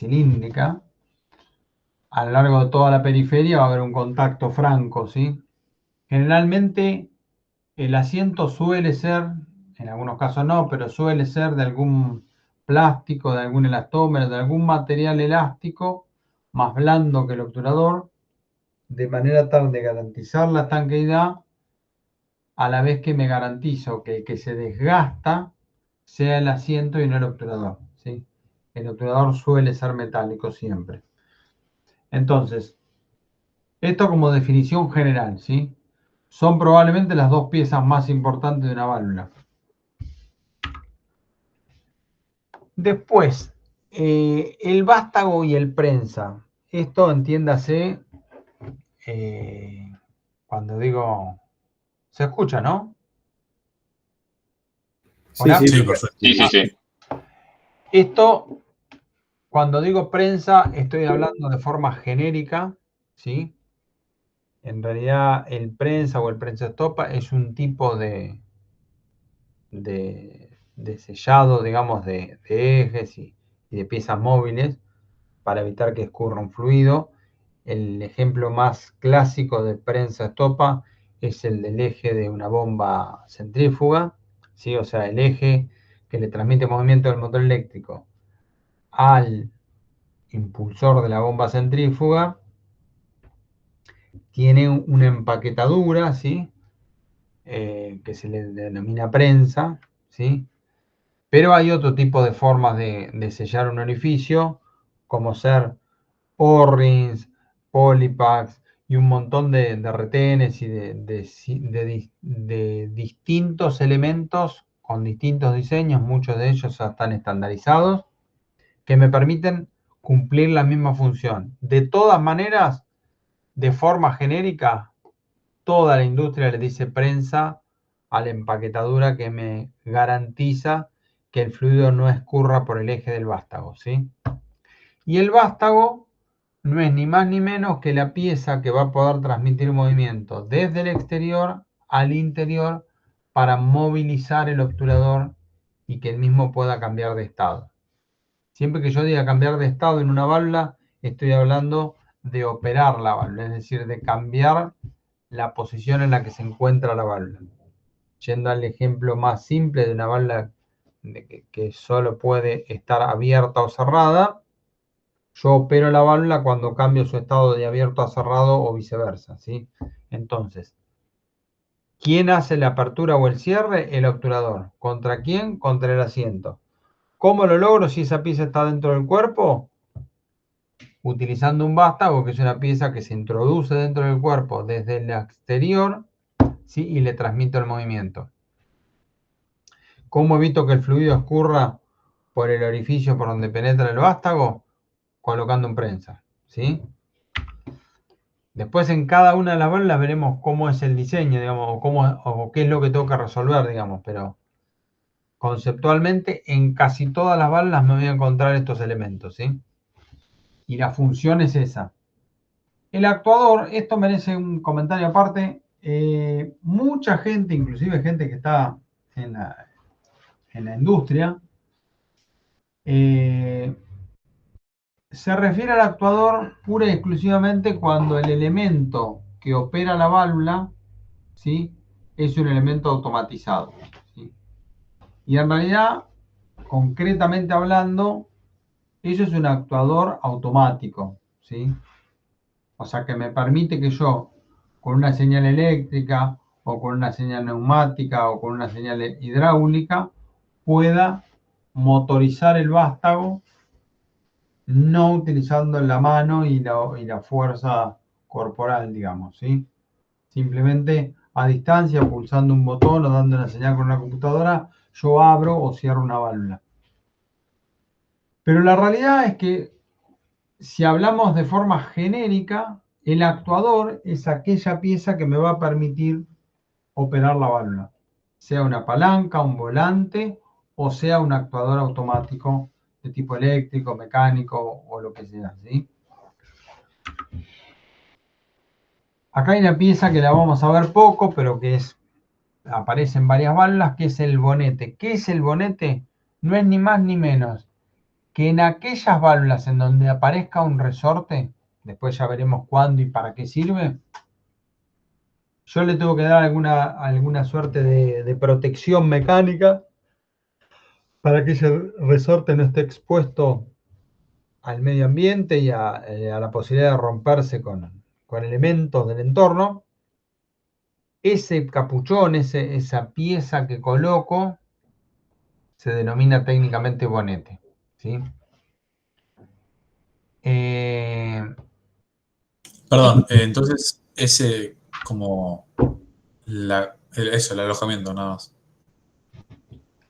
cilíndrica. A lo largo de toda la periferia va a haber un contacto franco, ¿sí? Generalmente el asiento suele ser, en algunos casos no, pero suele ser de algún plástico, de algún elastómero, de algún material elástico más blando que el obturador, de manera tal de garantizar la estanqueidad, a la vez que me garantizo que el que se desgasta sea el asiento y no el obturador, ¿sí? El obturador suele ser metálico siempre. Entonces, esto como definición general, ¿sí? Son probablemente las dos piezas más importantes de una válvula. Después, el vástago y el prensa. Esto entiéndase, cuando digo, se escucha, ¿no? Sí, sí, Sí, perfecto. perfecto. Sí. Esto, cuando digo prensa, estoy hablando de forma genérica, ¿sí? En realidad, el prensa o el prensa estopa es un tipo de sellado, digamos, de ejes y de piezas móviles para evitar que escurra un fluido. El ejemplo más clásico de prensa estopa es el del eje de una bomba centrífuga, ¿sí? O sea, el eje que le transmite movimiento del motor eléctrico al impulsor de la bomba centrífuga tiene una empaquetadura, ¿sí? Que se le denomina prensa, ¿sí? Pero hay otro tipo de formas de sellar un orificio, como ser O-rings, Polypacks y un montón de retenes y de distintos elementos con distintos diseños, muchos de ellos ya están estandarizados, que me permiten cumplir la misma función. De todas maneras, de forma genérica, toda la industria le dice prensa a la empaquetadura que me garantiza que el fluido no escurra por el eje del vástago, ¿sí? Y el vástago no es ni más ni menos que la pieza que va a poder transmitir movimiento desde el exterior al interior para movilizar el obturador y que el mismo pueda cambiar de estado. Siempre que yo diga cambiar de estado en una válvula, estoy hablando de operar la válvula, es decir, de cambiar la posición en la que se encuentra la válvula. Yendo al ejemplo más simple de una válvula que solo puede estar abierta o cerrada, yo opero la válvula cuando cambio su estado de abierto a cerrado o viceversa, ¿sí? Entonces, ¿quién hace la apertura o el cierre? El obturador. ¿Contra quién? Contra el asiento. ¿Cómo lo logro si esa pieza está dentro del cuerpo? Utilizando un vástago, que es una pieza que se introduce dentro del cuerpo desde el exterior, ¿sí? Y le transmito el movimiento. ¿Cómo evito que el fluido escurra por el orificio por donde penetra el vástago? Colocando un prensa, ¿sí? Después en cada una de las válvulas veremos cómo es el diseño, digamos, o qué es lo que tengo que resolver, digamos, pero conceptualmente en casi todas las válvulas me voy a encontrar estos elementos, ¿sí? Y la función es esa. El actuador, esto merece un comentario aparte. Mucha gente, inclusive gente que está en la industria, se refiere al actuador pura y exclusivamente cuando el elemento que opera la válvula, ¿sí? Es un elemento automatizado, ¿sí? Y en realidad, concretamente hablando, eso es un actuador automático, ¿sí? O sea que me permite que yo, con una señal eléctrica o con una señal neumática o con una señal hidráulica, pueda motorizar el vástago no utilizando la mano y la fuerza corporal, digamos, ¿sí? Simplemente a distancia, pulsando un botón o dando una señal con una computadora, yo abro o cierro una válvula. Pero la realidad es que si hablamos de forma genérica, el actuador es aquella pieza que me va a permitir operar la válvula, sea una palanca, un volante o sea un actuador automático de tipo eléctrico, mecánico o lo que sea, ¿sí? Acá hay una pieza que la vamos a ver poco, pero que aparece en varias válvulas, que es el bonete. ¿Qué es el bonete? No es ni más ni menos que en aquellas válvulas en donde aparezca un resorte, después ya veremos cuándo y para qué sirve, yo le tengo que dar alguna suerte de protección mecánica para que ese resorte no esté expuesto al medio ambiente y a la posibilidad de romperse con elementos del entorno. Ese capuchón, esa pieza que coloco, se denomina técnicamente bonete, ¿sí? Perdón, entonces ese como eso, el alojamiento nada más.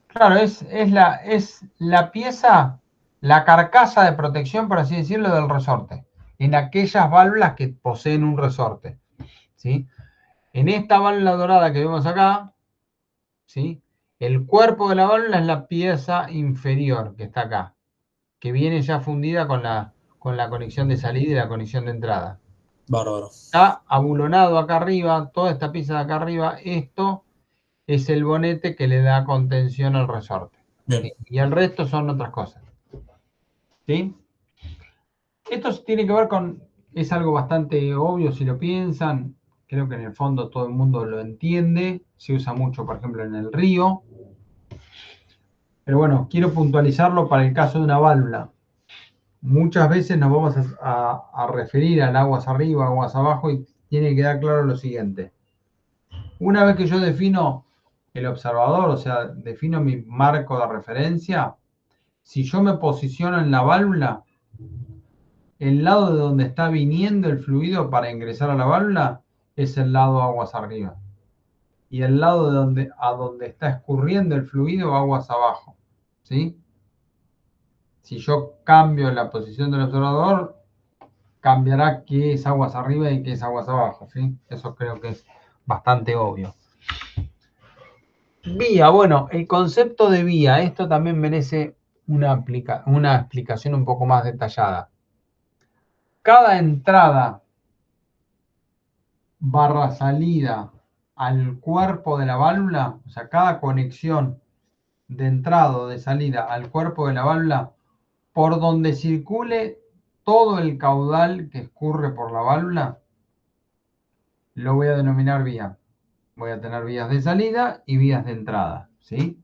Claro, es la pieza, la carcasa de protección, por así decirlo, del resorte, en aquellas válvulas que poseen un resorte, ¿sí? En esta válvula dorada que vemos acá, ¿sí? El cuerpo de la válvula es la pieza inferior que está acá, que viene ya fundida con la conexión de salida y la conexión de entrada. Bárbaro. Está abulonado acá arriba, toda esta pieza de acá arriba, esto es el bonete que le da contención al resorte. Bien. ¿Sí? Y el resto son otras cosas. ¿Sí? Esto tiene que ver con, es algo bastante obvio si lo piensan, creo que en el fondo todo el mundo lo entiende, se usa mucho, por ejemplo, en el río, pero bueno, quiero puntualizarlo para el caso de una válvula. Muchas veces nos vamos a referir al aguas arriba, aguas abajo, y tiene que quedar claro lo siguiente. Una vez que yo defino el observador, o sea, defino mi marco de referencia, si yo me posiciono en la válvula, el lado de donde está viniendo el fluido para ingresar a la válvula es el lado aguas arriba. Y el lado a donde está escurriendo el fluido aguas abajo. ¿Sí? Si yo cambio la posición del observador, cambiará qué es aguas arriba y qué es aguas abajo. ¿Sí? Eso creo que es bastante obvio. Vía, bueno, el concepto de vía, esto también merece una explicación un poco más detallada. Cada entrada barra salida al cuerpo de la válvula, o sea, cada conexión de entrada o de salida al cuerpo de la válvula, por donde circule todo el caudal que escurre por la válvula, lo voy a denominar vía. Voy a tener vías de salida y vías de entrada, ¿sí?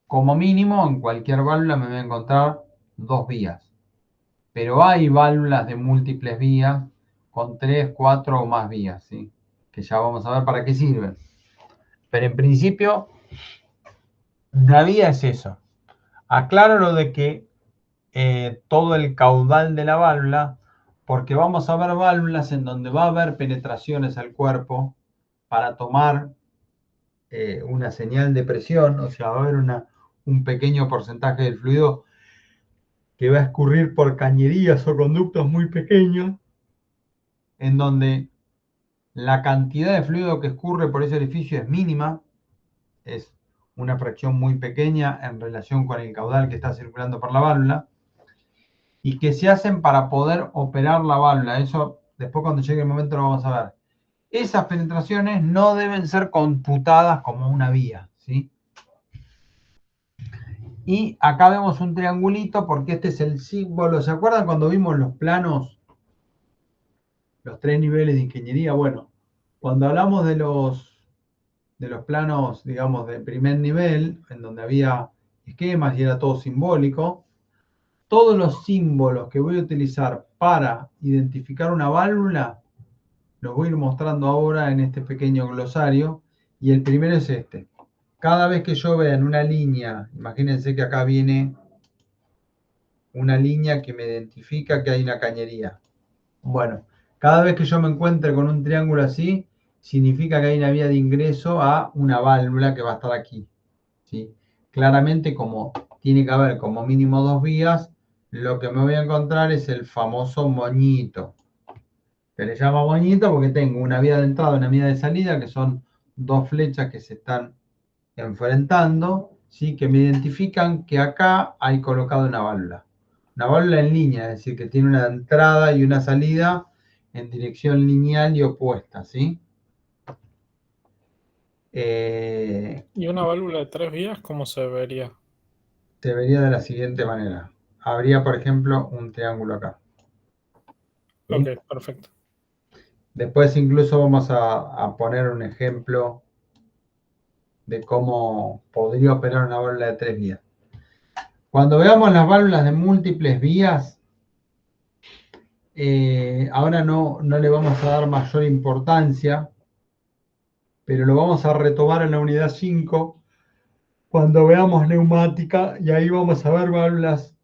Como mínimo, en cualquier válvula me voy a encontrar dos vías. Pero hay válvulas de múltiples vías con 3, 4 o más vías, ¿sí? Que ya vamos a ver para qué sirven. Pero en principio, la vía es eso. Aclaro lo de que todo el caudal de la válvula, porque vamos a ver válvulas en donde va a haber penetraciones al cuerpo para tomar una señal de presión, o sea, va a haber un pequeño porcentaje del fluido que va a escurrir por cañerías o conductos muy pequeños, en donde la cantidad de fluido que escurre por ese orificio es mínima, es una fracción muy pequeña en relación con el caudal que está circulando por la válvula, y que se hacen para poder operar la válvula. Eso después cuando llegue el momento lo vamos a ver. Esas penetraciones no deben ser computadas como una vía, ¿sí? Y acá vemos un triangulito porque este es el símbolo. ¿Se acuerdan cuando vimos los planos, los tres niveles de ingeniería? Bueno, cuando hablamos de los planos, digamos, de primer nivel, en donde había esquemas y era todo simbólico, todos los símbolos que voy a utilizar para identificar una válvula, los voy a ir mostrando ahora en este pequeño glosario. Y el primero es este. Cada vez que yo vea en una línea, imagínense que acá viene una línea que me identifica que hay una cañería. Bueno, cada vez que yo me encuentre con un triángulo así, significa que hay una vía de ingreso a una válvula que va a estar aquí, ¿sí? Claramente, como tiene que haber como mínimo dos vías, lo que me voy a encontrar es el famoso moñito. Se le llama moñito porque tengo una vía de entrada y una vía de salida, que son dos flechas que se están enfrentando, ¿sí? Que me identifican que acá hay colocado una válvula. Una válvula en línea, es decir, que tiene una entrada y una salida en dirección lineal y opuesta, ¿sí? ¿Y una válvula de tres vías cómo se vería? Se vería de la siguiente manera. habría, por ejemplo, un triángulo acá. ¿Sí? Ok, perfecto. Después incluso vamos a poner un ejemplo de cómo podría operar una válvula de 3 vías. Cuando veamos las válvulas de múltiples vías, ahora no le vamos a dar mayor importancia, pero lo vamos a retomar en la unidad 5 cuando veamos neumática, y ahí vamos a ver válvulas,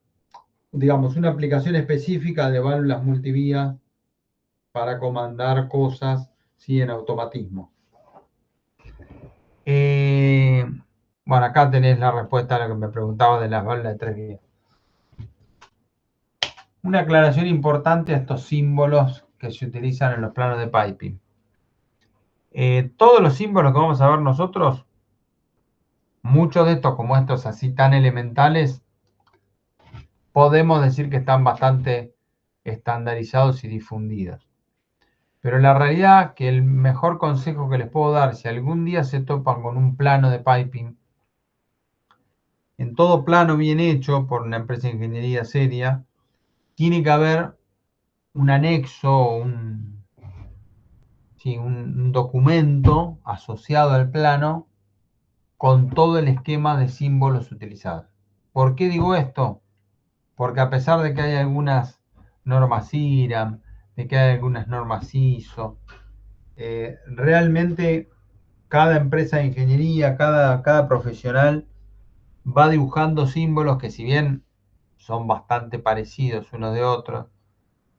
digamos, una aplicación específica de válvulas multivía para comandar cosas, ¿sí? En automatismo. Bueno, acá tenés la respuesta a lo que me preguntaba de las válvulas de 3 vías. Una aclaración importante a estos símbolos que se utilizan en los planos de piping. Todos los símbolos que vamos a ver nosotros, muchos de estos, como estos así tan elementales, podemos decir que están bastante estandarizados y difundidos. Pero la realidad que el mejor consejo que les puedo dar, si algún día se topan con un plano de piping, en todo plano bien hecho por una empresa de ingeniería seria, tiene que haber un anexo, un documento asociado al plano con todo el esquema de símbolos utilizados. ¿Por qué digo esto? Porque a pesar de que hay algunas normas IRAM, de que hay algunas normas ISO, realmente cada empresa de ingeniería, cada profesional va dibujando símbolos que, si bien son bastante parecidos unos de otros,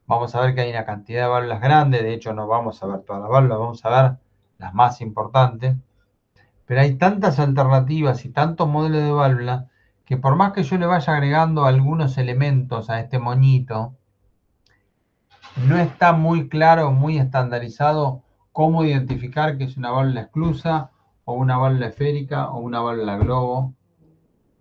vamos a ver que hay una cantidad de válvulas grandes. De hecho no vamos a ver todas las válvulas, vamos a ver las más importantes, pero hay tantas alternativas y tantos modelos de válvula que por más que yo le vaya agregando algunos elementos a este moñito, no está muy claro, muy estandarizado cómo identificar que es una válvula esclusa o una válvula esférica o una válvula globo,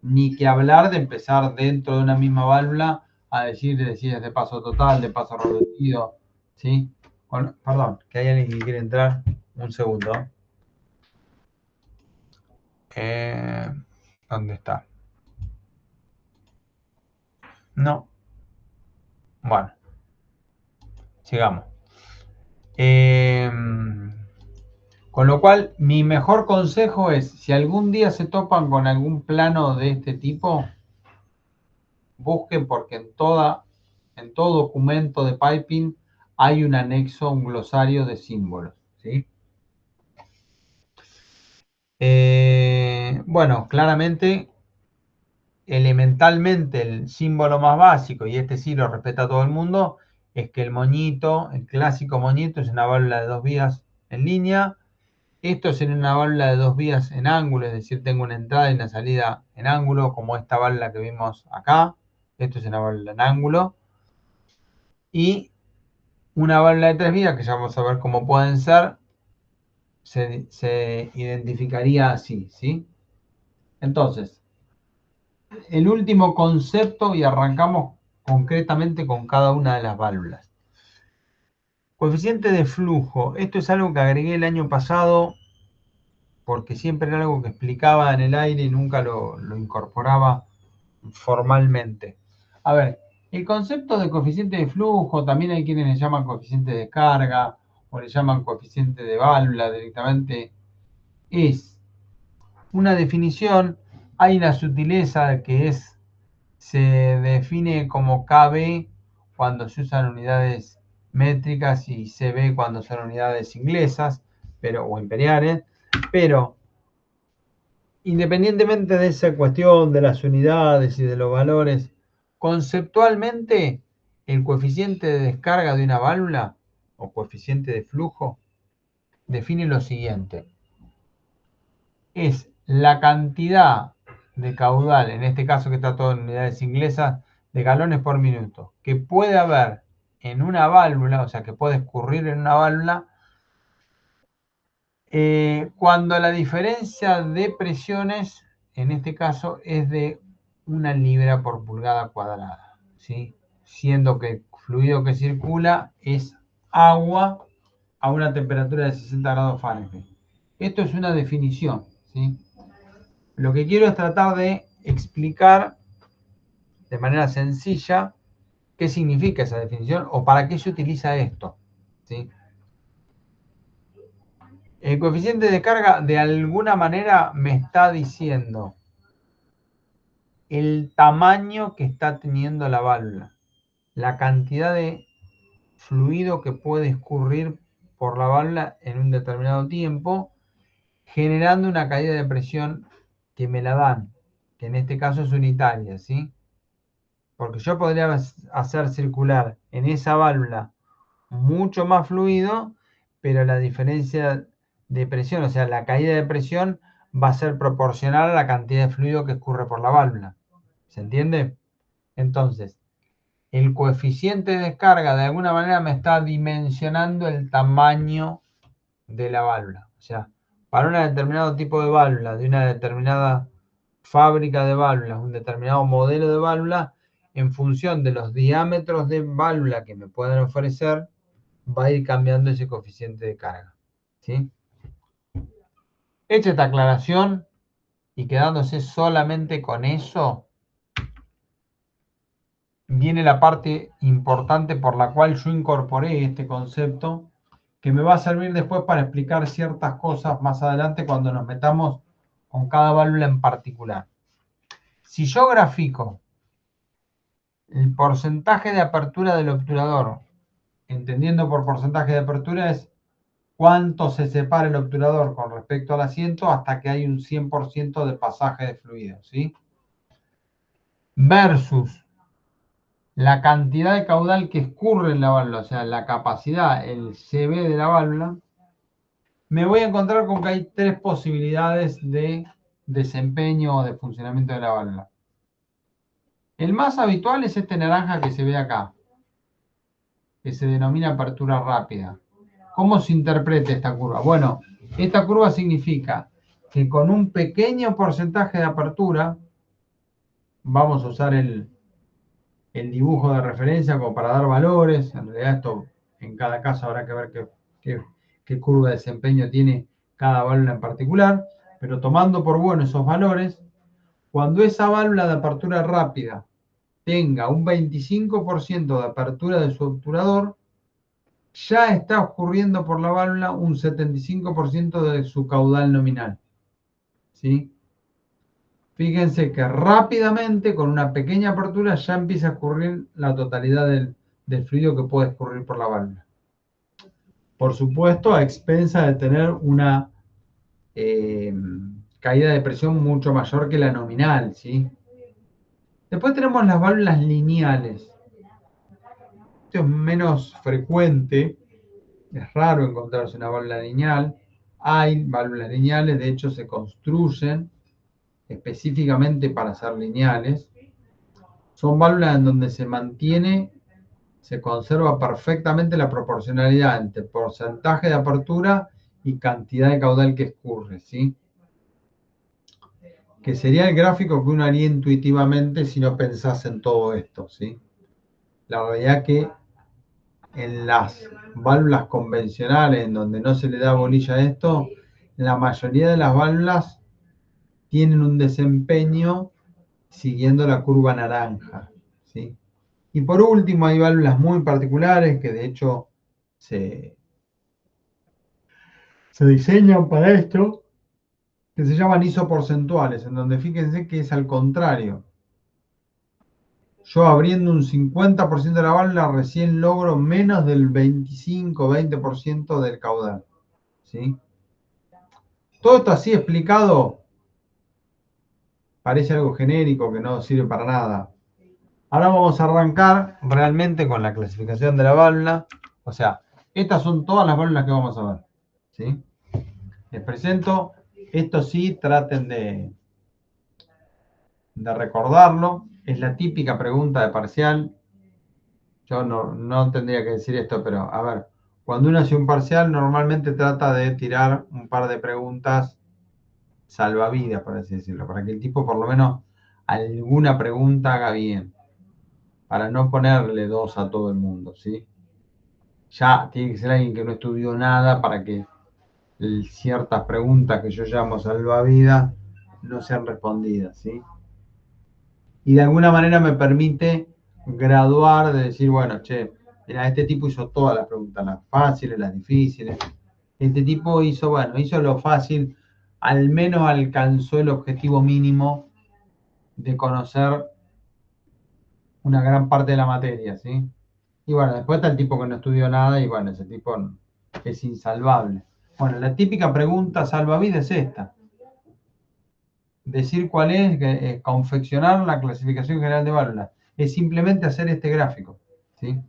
ni que hablar de empezar dentro de una misma válvula a decir si es de paso total, de paso reducido, ¿sí? Bueno, perdón, que hay alguien que quiere entrar. Un segundo. ¿Dónde está? No. Bueno, sigamos. Con lo cual, mi mejor consejo es, si algún día se topan con algún plano de este tipo, busquen, porque en todo documento de piping hay un anexo, un glosario de símbolos, ¿sí? Bueno, claramente, elementalmente, el símbolo más básico, y este sí lo respeta todo el mundo, es que el moñito, el clásico moñito, es una válvula de 2 vías en línea. Esto es en una válvula de 2 vías en ángulo, es decir, tengo una entrada y una salida en ángulo, como esta válvula que vimos acá. Esto es una válvula en ángulo. Y una válvula de 3 vías, que ya vamos a ver cómo pueden ser, se identificaría así, ¿sí? Entonces, el último concepto, y arrancamos concretamente con cada una de las válvulas. Coeficiente de flujo. Esto es algo que agregué el año pasado porque siempre era algo que explicaba en el aire y nunca lo incorporaba formalmente. A ver, el concepto de coeficiente de flujo, también hay quienes le llaman coeficiente de carga o le llaman coeficiente de válvula directamente, es una definición. Hay una sutileza que se define como KB cuando se usan unidades métricas y CB cuando son unidades inglesas, o imperiales, pero independientemente de esa cuestión de las unidades y de los valores, conceptualmente el coeficiente de descarga de una válvula o coeficiente de flujo define lo siguiente: es la cantidad de caudal, en este caso que está todo en unidades inglesas, de galones por minuto que puede haber en una válvula, o sea, que puede escurrir en una válvula, cuando la diferencia de presiones, en este caso, es de 1 libra por pulgada cuadrada, ¿sí? Siendo que el fluido que circula es agua a una temperatura de 60 grados Fahrenheit. Esto es una definición, ¿sí? Lo que quiero es tratar de explicar de manera sencilla qué significa esa definición o para qué se utiliza esto, ¿sí? El coeficiente de carga de alguna manera me está diciendo el tamaño que está teniendo la válvula, la cantidad de fluido que puede escurrir por la válvula en un determinado tiempo, generando una caída de presión que me la dan, que en este caso es unitaria, ¿sí? Porque yo podría hacer circular en esa válvula mucho más fluido, pero la diferencia de presión, o sea, la caída de presión va a ser proporcional a la cantidad de fluido que escurre por la válvula. ¿Se entiende? Entonces, el coeficiente de descarga de alguna manera me está dimensionando el tamaño de la válvula. O sea, para un determinado tipo de válvula, de una determinada fábrica de válvulas, un determinado modelo de válvula, en función de los diámetros de válvula que me pueden ofrecer, va a ir cambiando ese coeficiente de carga. ¿Sí? Hecha esta aclaración y quedándose solamente con eso, viene la parte importante por la cual yo incorporé este concepto, que me va a servir después para explicar ciertas cosas más adelante cuando nos metamos con cada válvula en particular. Si yo grafico el porcentaje de apertura del obturador, entendiendo por porcentaje de apertura es cuánto se separa el obturador con respecto al asiento hasta que hay un 100% de pasaje de fluido, ¿sí? Versus la cantidad de caudal que escurre en la válvula, o sea, la capacidad, el CV de la válvula, me voy a encontrar con que hay tres posibilidades de desempeño o de funcionamiento de la válvula. El más habitual es este naranja que se ve acá, que se denomina apertura rápida. ¿Cómo se interpreta esta curva? Bueno, esta curva significa que con un pequeño porcentaje de apertura, vamos a usar el dibujo de referencia como para dar valores. En realidad esto en cada caso habrá que ver qué curva de desempeño tiene cada válvula en particular, pero tomando por bueno esos valores, cuando esa válvula de apertura rápida tenga un 25% de apertura de su obturador, ya está ocurriendo por la válvula un 75% de su caudal nominal. ¿Sí? Fíjense que rápidamente, con una pequeña apertura, ya empieza a escurrir la totalidad del fluido que puede escurrir por la válvula. Por supuesto, a expensa de tener una caída de presión mucho mayor que la nominal, ¿sí? Después tenemos las válvulas lineales. Esto es menos frecuente, es raro encontrarse una válvula lineal. Hay válvulas lineales, de hecho se construyen específicamente para ser lineales. Son válvulas en donde se conserva perfectamente la proporcionalidad entre porcentaje de apertura y cantidad de caudal que escurre, ¿sí? Que sería el gráfico que uno haría intuitivamente si no pensase en todo esto, ¿sí? La realidad que en las válvulas convencionales, en donde no se le da bolilla a esto, la mayoría de las válvulas tienen un desempeño siguiendo la curva naranja, ¿sí? Y por último, hay válvulas muy particulares que de hecho se diseñan para esto, que se llaman isoporcentuales, en donde fíjense que es al contrario. Yo abriendo un 50% de la válvula recién logro menos del 25-20% del caudal, ¿sí? Todo esto así explicado parece algo genérico que no sirve para nada. Ahora vamos a arrancar realmente con la clasificación de la válvula. O sea, estas son todas las válvulas que vamos a ver, ¿sí? Les presento. Esto sí, traten de recordarlo. Es la típica pregunta de parcial. Yo no tendría que decir esto, pero a ver, cuando uno hace un parcial, normalmente trata de tirar un par de preguntas salvavidas, por así decirlo, para que el tipo por lo menos alguna pregunta haga bien, para no ponerle dos a todo el mundo, ¿sí? Ya tiene que ser alguien que no estudió nada para que ciertas preguntas que yo llamo salvavidas no sean respondidas, ¿sí? Y de alguna manera me permite graduar de decir, bueno, che, mira, este tipo hizo todas las preguntas, las fáciles, las difíciles. Este tipo hizo, bueno, hizo lo fácil, al menos alcanzó el objetivo mínimo de conocer una gran parte de la materia, ¿sí? Y bueno, después está el tipo que no estudió nada y bueno, ese tipo es insalvable. Bueno, la típica pregunta salvavidas es esta. Decir cuál es, confeccionar la clasificación general de válvulas. Es simplemente hacer este gráfico, ¿sí?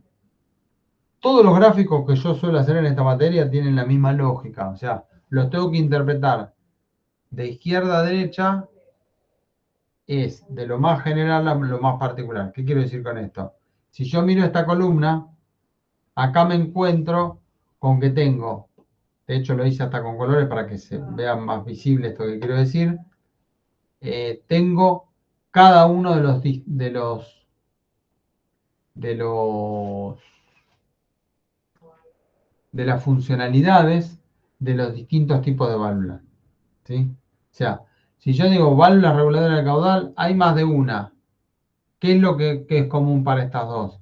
Todos los gráficos que yo suelo hacer en esta materia tienen la misma lógica, o sea, los tengo que interpretar de izquierda a derecha, es de lo más general a lo más particular. ¿Qué quiero decir con esto? Si yo miro esta columna, acá me encuentro con que tengo, de hecho lo hice hasta con colores para que se vea más visible esto que quiero decir, tengo cada uno de las funcionalidades de los distintos tipos de válvulas, ¿sí? O sea, si yo digo válvulas reguladoras del caudal, hay más de una. ¿Qué es lo que es común para estas dos?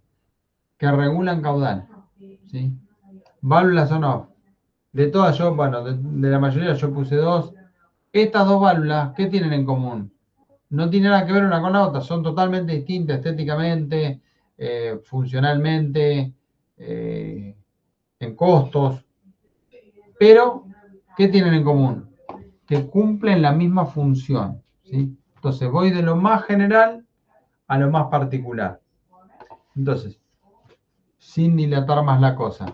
Que regulan caudal, ¿sí? Válvulas on-off. De todas yo, bueno, de la mayoría yo puse dos. Estas dos válvulas, ¿qué tienen en común? No tienen nada que ver una con la otra, son totalmente distintas estéticamente, funcionalmente, en costos, pero ¿qué tienen en común? Que cumplen la misma función, ¿sí? Entonces voy de lo más general a lo más particular. Entonces, sin dilatar más la cosa.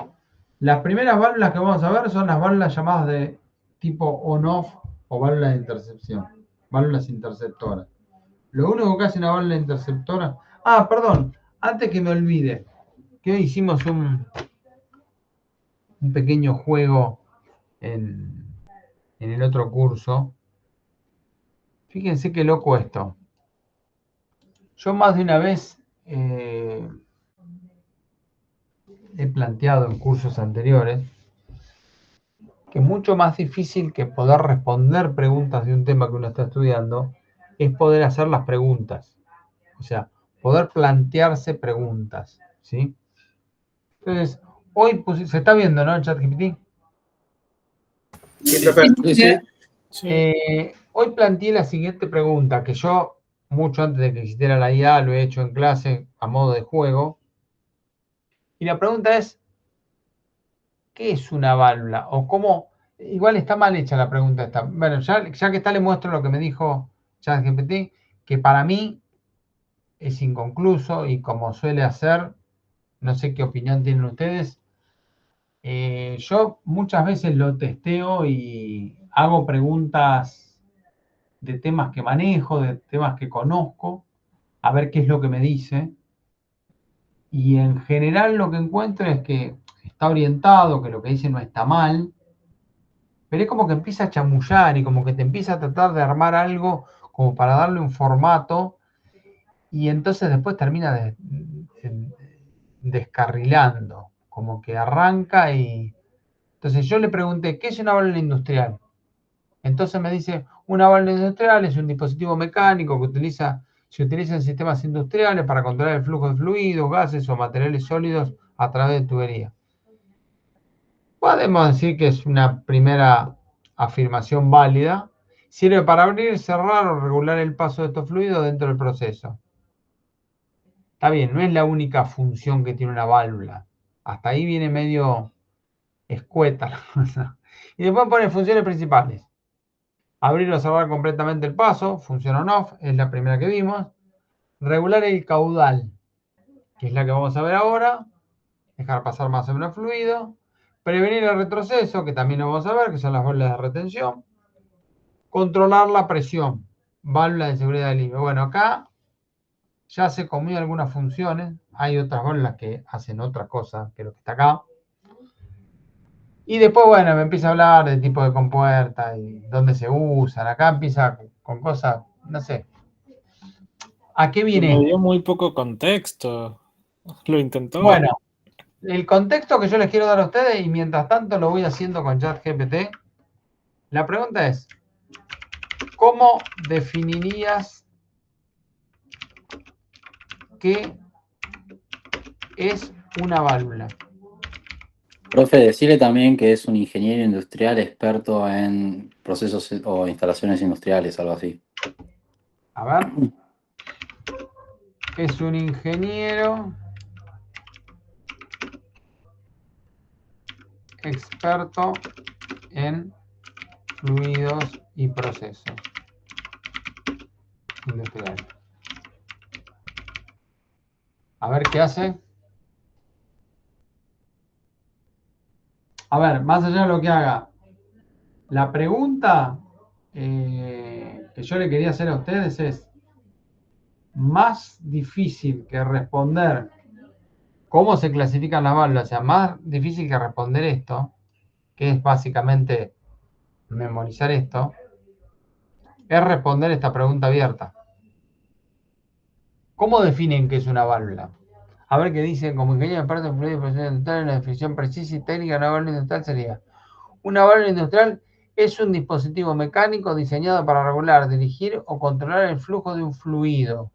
Las primeras válvulas que vamos a ver son las válvulas llamadas de tipo on-off o válvulas de intercepción, válvulas interceptoras. Lo único que hace una válvula interceptora... Ah, perdón, antes que me olvide, que hoy hicimos un pequeño juego en el otro curso. Fíjense qué loco esto. Yo más de una vez he planteado en cursos anteriores que mucho más difícil que poder responder preguntas de un tema que uno está estudiando es poder hacer las preguntas. O sea, poder plantearse preguntas, ¿sí? Entonces, hoy se está viendo, ¿no? El ChatGPT. Sí, profe. Sí. Hoy planteé la siguiente pregunta, que yo, mucho antes de que existiera la IA, lo he hecho en clase a modo de juego. Y la pregunta es, ¿qué es una válvula? O cómo, igual está mal hecha la pregunta esta. Bueno, ya que está, le muestro lo que me dijo ChatGPT, que para mí es inconcluso y como suele hacer, no sé qué opinión tienen ustedes. Yo muchas veces lo testeo y hago preguntas de temas que manejo, de temas que conozco, a ver qué es lo que me dice. Y en general lo que encuentro es que está orientado, que lo que dice no está mal, pero es como que empieza a chamullar y como que te empieza a tratar de armar algo como para darle un formato y entonces después termina descarrilando, como que arranca y... Entonces yo le pregunté, ¿qué es una válvula industrial? Entonces me dice, una válvula industrial es un dispositivo mecánico que se utiliza en sistemas industriales para controlar el flujo de fluidos, gases o materiales sólidos a través de tubería. Podemos decir que es una primera afirmación válida. Sirve para abrir, cerrar o regular el paso de estos fluidos dentro del proceso. Está bien, no es la única función que tiene una válvula. Hasta ahí viene medio escueta la cosa. Y después pone funciones principales. Abrir o cerrar completamente el paso, función on-off, es la primera que vimos. Regular el caudal, que es la que vamos a ver ahora. Dejar pasar más o menos fluido. Prevenir el retroceso, que también lo vamos a ver, que son las válvulas de retención. Controlar la presión, válvula de seguridad del libre. Bueno, acá ya se comió algunas funciones. Hay otras válvulas que hacen otra cosa que lo que está acá. Y después, bueno, me empieza a hablar de tipo de compuerta y dónde se usan. Acá empieza con cosas, no sé. ¿A qué viene? Me dio muy poco contexto. Lo intentó. Bueno, el contexto que yo les quiero dar a ustedes y mientras tanto lo voy haciendo con ChatGPT. La pregunta es, ¿cómo definirías qué es una válvula. Profe, decirle también que es un ingeniero industrial experto en procesos o instalaciones industriales, algo así. A ver. Es un ingeniero experto en fluidos y procesos industriales. A ver qué hace. A ver, más allá de lo que haga, la pregunta que yo le quería hacer a ustedes es más difícil que responder cómo se clasifican las válvulas, o sea, más difícil que responder esto, que es básicamente memorizar esto, es responder esta pregunta abierta. ¿Cómo definen qué es una válvula? A ver qué dicen, como ingeniero experto en fluidos y procesos industriales, una definición precisa y técnica de una válvula industrial sería: una válvula industrial es un dispositivo mecánico diseñado para regular, dirigir o controlar el flujo de un fluido,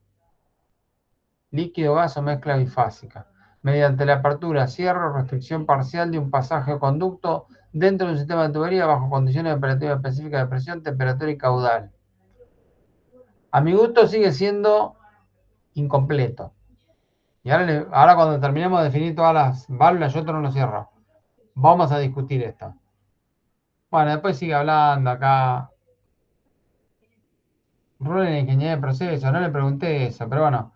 líquido, gas o mezcla bifásica, mediante la apertura, cierre o restricción parcial de un pasaje o conducto dentro de un sistema de tubería bajo condiciones operativas específicas de presión, temperatura y caudal. A mi gusto sigue siendo incompleto. Y ahora cuando terminemos de definir todas las válvulas, yo otro no lo cierro. Vamos a discutir esto. Bueno, después sigue hablando acá. Rol en ingeniería de proceso, no le pregunté eso, pero bueno,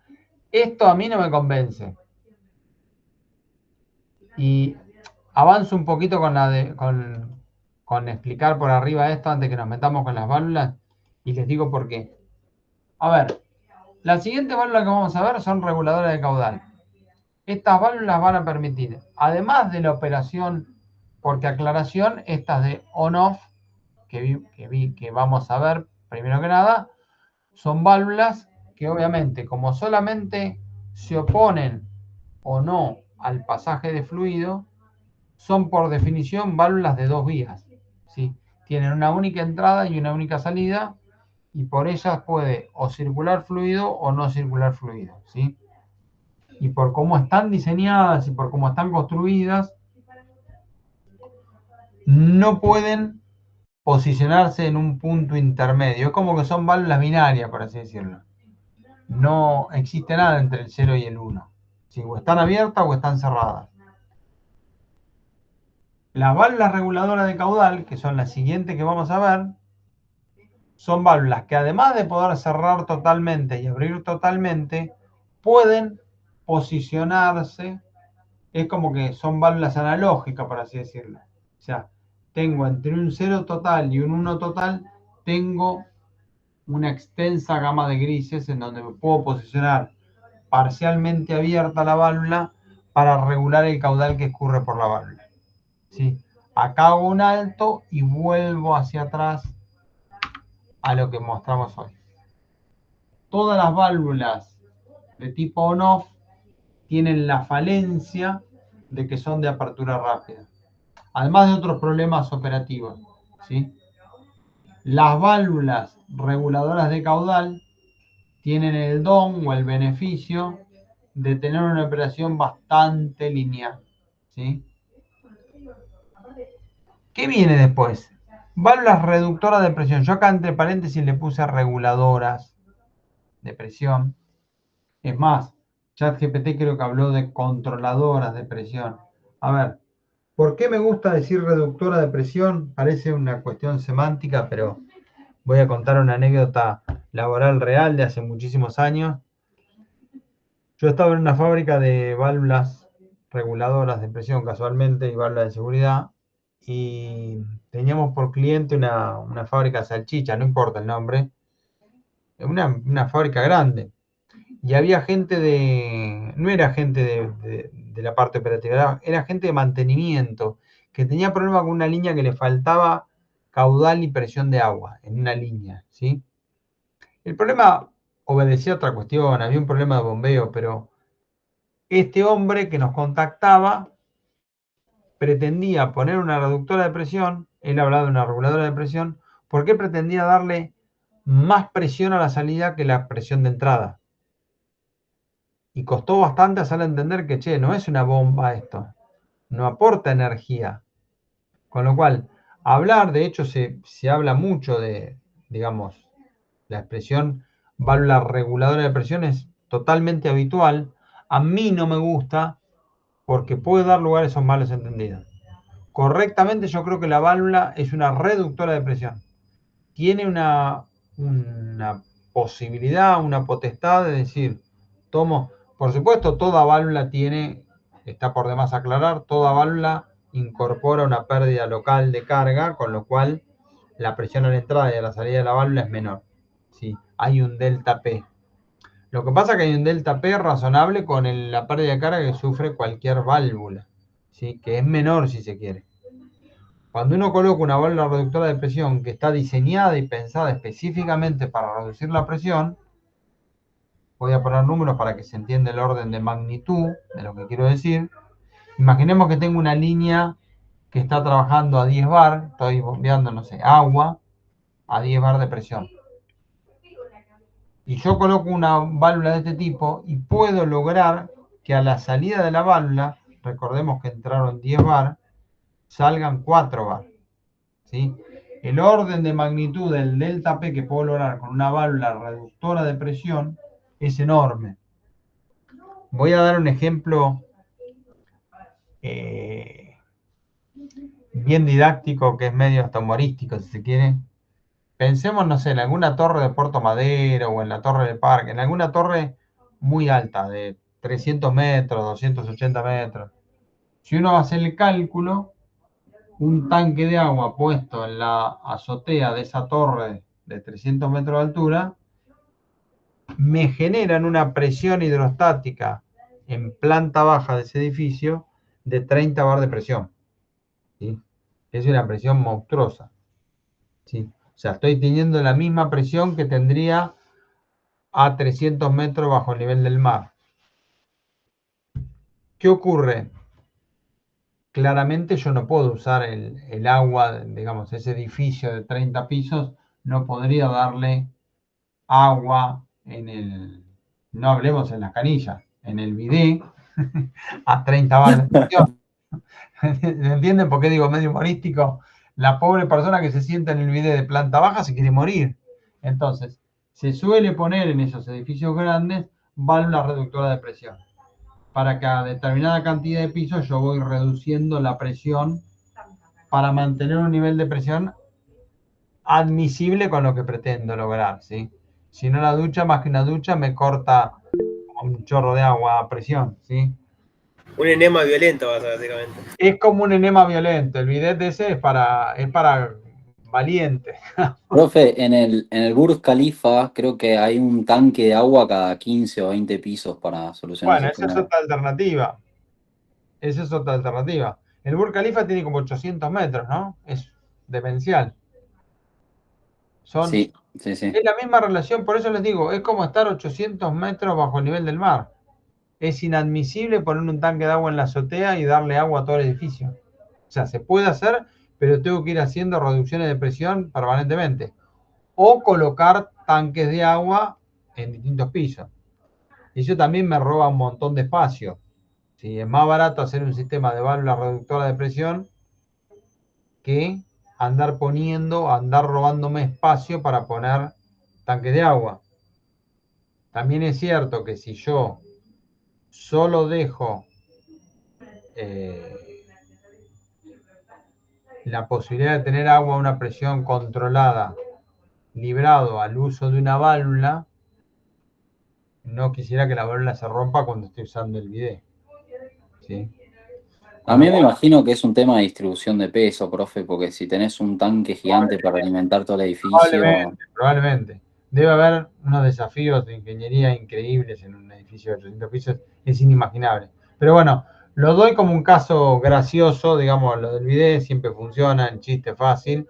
esto a mí no me convence. Y avanzo un poquito con explicar por arriba esto antes que nos metamos con las válvulas y les digo por qué. A ver, la siguiente válvula que vamos a ver son reguladoras de caudal. Estas válvulas van a permitir, además de la operación, porque aclaración, estas de on-off, que vamos a ver primero que nada, son válvulas que obviamente, como solamente se oponen o no al pasaje de fluido, son por definición válvulas de dos vías, ¿sí? Tienen una única entrada y una única salida, y por ellas puede o circular fluido o no circular fluido, ¿sí? Y por cómo están diseñadas y por cómo están construidas, no pueden posicionarse en un punto intermedio. Es como que son válvulas binarias, por así decirlo. No existe nada entre el 0 y el 1. ¿Sí? O están abiertas o están cerradas. Las válvulas reguladoras de caudal, que son las siguientes que vamos a ver, son válvulas que además de poder cerrar totalmente y abrir totalmente, pueden posicionarse. Es como que son válvulas analógicas, por así decirlo. O sea, tengo entre un 0 total y un 1 total, tengo una extensa gama de grises en donde me puedo posicionar parcialmente abierta la válvula para regular el caudal que escurre por la válvula. ¿Sí? Acá hago un alto y vuelvo hacia atrás a lo que mostramos hoy. Todas las válvulas de tipo on-off tienen la falencia de que son de apertura rápida, además de otros problemas operativos, ¿sí? Las válvulas reguladoras de caudal tienen el don o el beneficio de tener una operación bastante lineal, ¿sí? ¿Qué viene después? Válvulas reductoras de presión. Yo acá entre paréntesis le puse reguladoras de presión. Es más, ChatGPT creo que habló de controladoras de presión. A ver, ¿por qué me gusta decir reductora de presión? Parece una cuestión semántica, pero voy a contar una anécdota laboral real de hace muchísimos años. Yo estaba en una fábrica de válvulas reguladoras de presión casualmente y válvulas de seguridad, y teníamos por cliente una fábrica de salchichas, no importa el nombre, una fábrica grande. Y había gente no era gente de la parte operativa, era gente de mantenimiento, que tenía problema con una línea que le faltaba caudal y presión de agua en una línea, ¿sí? El problema obedecía a otra cuestión, había un problema de bombeo, pero este hombre que nos contactaba pretendía poner una reductora de presión, él hablaba de una reguladora de presión, porque pretendía darle más presión a la salida que la presión de entrada. Y costó bastante hacerle entender que, che, no es una bomba esto, no aporta energía. Con lo cual, hablar, de hecho, se habla mucho de, digamos, la expresión válvula reguladora de presión es totalmente habitual. A mí no me gusta porque puede dar lugar a esos malos entendidos. Correctamente, yo creo que la válvula es una reductora de presión. Tiene una posibilidad, una potestad de decir, tomo, por supuesto, toda válvula tiene, está por demás aclarar, toda válvula incorpora una pérdida local de carga, con lo cual la presión a la entrada y a la salida de la válvula es menor. ¿Sí? Hay un delta P. Lo que pasa es que hay un delta P razonable con la pérdida de carga que sufre cualquier válvula, ¿sí? Que es menor si se quiere. Cuando uno coloca una válvula reductora de presión que está diseñada y pensada específicamente para reducir la presión, voy a poner números para que se entienda el orden de magnitud de lo que quiero decir. Imaginemos que tengo una línea que está trabajando a 10 bar, estoy bombeando, no sé, agua a 10 bar de presión. Y yo coloco una válvula de este tipo y puedo lograr que a la salida de la válvula, recordemos que entraron 10 bar, salgan 4 bar. ¿Sí? El orden de magnitud del delta P que puedo lograr con una válvula reductora de presión es enorme. Voy a dar un ejemplo bien didáctico, que es medio hasta humorístico, si se quiere. Pensemos, no sé, en alguna torre de Puerto Madero o en la torre del parque, en alguna torre muy alta, de 300 metros, 280 metros. Si uno hace el cálculo, un tanque de agua puesto en la azotea de esa torre de 300 metros de altura, me generan una presión hidrostática en planta baja de ese edificio de 30 bar de presión. ¿Sí? Es una presión monstruosa. ¿Sí? O sea, estoy teniendo la misma presión que tendría a 300 metros bajo el nivel del mar. ¿Qué ocurre? Claramente yo no puedo usar el agua, digamos, ese edificio de 30 pisos, no podría darle agua no hablemos en las canillas, en el bidé a 30 bar de presión. ¿Me entienden por qué digo medio humorístico? La pobre persona que se sienta en el bidé de planta baja se quiere morir. Entonces, se suele poner en esos edificios grandes válvulas reductoras de presión. Para cada determinada cantidad de pisos yo voy reduciendo la presión para mantener un nivel de presión admisible con lo que pretendo lograr, ¿sí? Si no, la ducha, más que una ducha, me corta un chorro de agua a presión, ¿sí? Un enema violento, básicamente. Es como un enema violento. El bidet ese es para valiente. Profe, en el Burj Khalifa creo que hay un tanque de agua cada 15 o 20 pisos para solucionar Bueno, ese esa es problema. otra alternativa. Esa es otra alternativa. El Burj Khalifa tiene como 800 metros, ¿no? Es demencial. Sí. Es la misma relación, por eso les digo, es como estar 800 metros bajo el nivel del mar. Es inadmisible poner un tanque de agua en la azotea y darle agua a todo el edificio. O sea, se puede hacer, pero tengo que ir haciendo reducciones de presión permanentemente. O colocar tanques de agua en distintos pisos. Y eso también me roba un montón de espacio. ¿Sí? Es más barato hacer un sistema de válvula reductora de presión que andar robándome espacio para poner tanques de agua. También es cierto que si yo solo dejo la posibilidad de tener agua a una presión controlada, librado al uso de una válvula, no quisiera que la válvula se rompa cuando estoy usando el bidet. ¿Sí? También me imagino que es un tema de distribución de peso, profe, porque si tenés un tanque gigante para alimentar todo el edificio... Probablemente. Debe haber unos desafíos de ingeniería increíbles en un edificio de 800 pisos, es inimaginable. Pero bueno, lo doy como un caso gracioso, digamos, lo del bidet siempre funciona, el chiste fácil,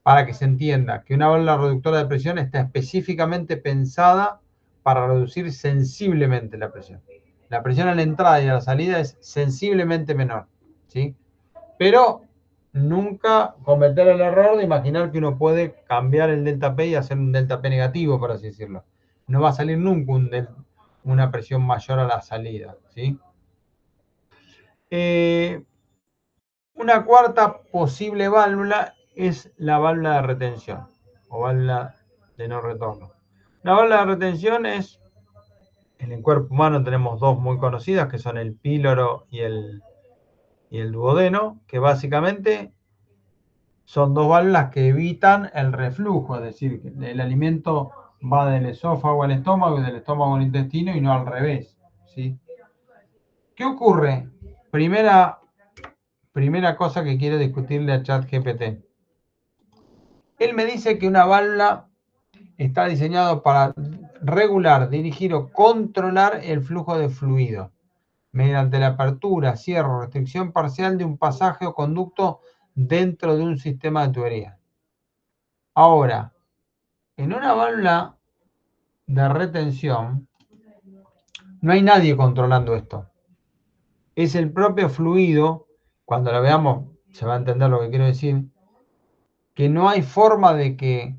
para que se entienda que una válvula reductora de presión está específicamente pensada para reducir sensiblemente la presión. La presión a la entrada y a la salida es sensiblemente menor, ¿sí? Pero nunca cometer el error de imaginar que uno puede cambiar el delta P y hacer un delta P negativo, por así decirlo. No va a salir nunca una presión mayor a la salida, ¿sí? Una cuarta posible válvula es la válvula de retención o válvula de no retorno. La válvula de retención es, en el cuerpo humano tenemos dos muy conocidas, que son el píloro y el duodeno, que básicamente son dos válvulas que evitan el reflujo, es decir, que el alimento va del esófago al estómago y del estómago al intestino y no al revés, ¿sí? ¿Qué ocurre? Primera cosa que quiero discutirle a ChatGPT. Él me dice que una válvula está diseñado para regular, dirigir o controlar el flujo de fluido mediante la apertura, cierre o restricción parcial de un pasaje o conducto dentro de un sistema de tubería. Ahora, en una válvula de retención no hay nadie controlando esto. Es el propio fluido, cuando lo veamos se va a entender lo que quiero decir, que no hay forma de que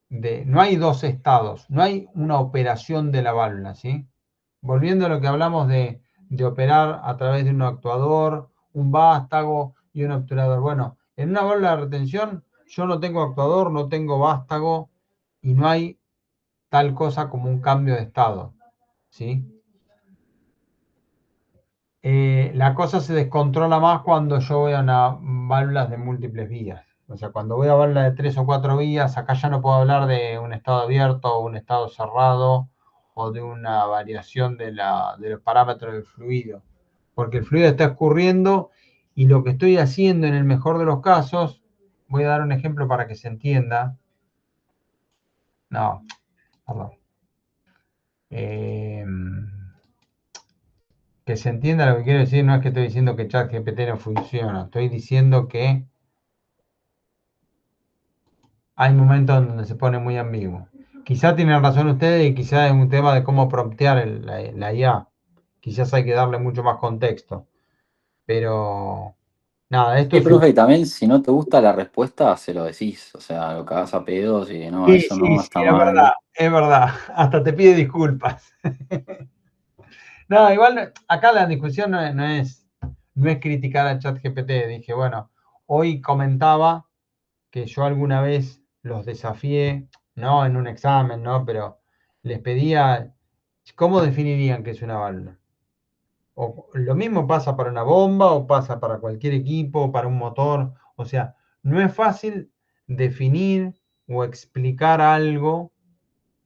no hay dos estados, no hay una operación de la válvula, ¿sí? Volviendo a lo que hablamos de operar a través de un actuador, un vástago y un obturador. Bueno, en una válvula de retención yo no tengo actuador, no tengo vástago y no hay tal cosa como un cambio de estado, ¿sí? La cosa se descontrola más cuando yo voy a una válvulas de múltiples vías. O sea, cuando voy a válvulas de 3 o 4 vías, acá ya no puedo hablar de un estado abierto o un estado cerrado o de una variación de los parámetros del fluido. Porque el fluido está escurriendo y lo que estoy haciendo en el mejor de los casos, voy a dar un ejemplo para que se entienda. No, perdón. Que se entienda lo que quiero decir, no es que estoy diciendo que ChatGPT no funciona, estoy diciendo que hay momentos donde se pone muy ambiguo. Quizá tienen razón ustedes y quizá es un tema de cómo promptear la IA. Quizás hay que darle mucho más contexto. Pero nada, esto Sí, es un... profe, y también si no te gusta la respuesta, se lo decís. O sea, lo cagás a pedos y no, Sí, eso sí, no sí, está es verdad, mal. es verdad. Hasta te pide disculpas. No, igual acá la discusión no es criticar a ChatGPT. Dije, bueno, hoy comentaba que yo alguna vez los desafié, no en un examen, ¿no? Pero les pedía, ¿cómo definirían qué es una válvula? O lo mismo pasa para una bomba, o pasa para cualquier equipo, para un motor. O sea, no es fácil definir o explicar algo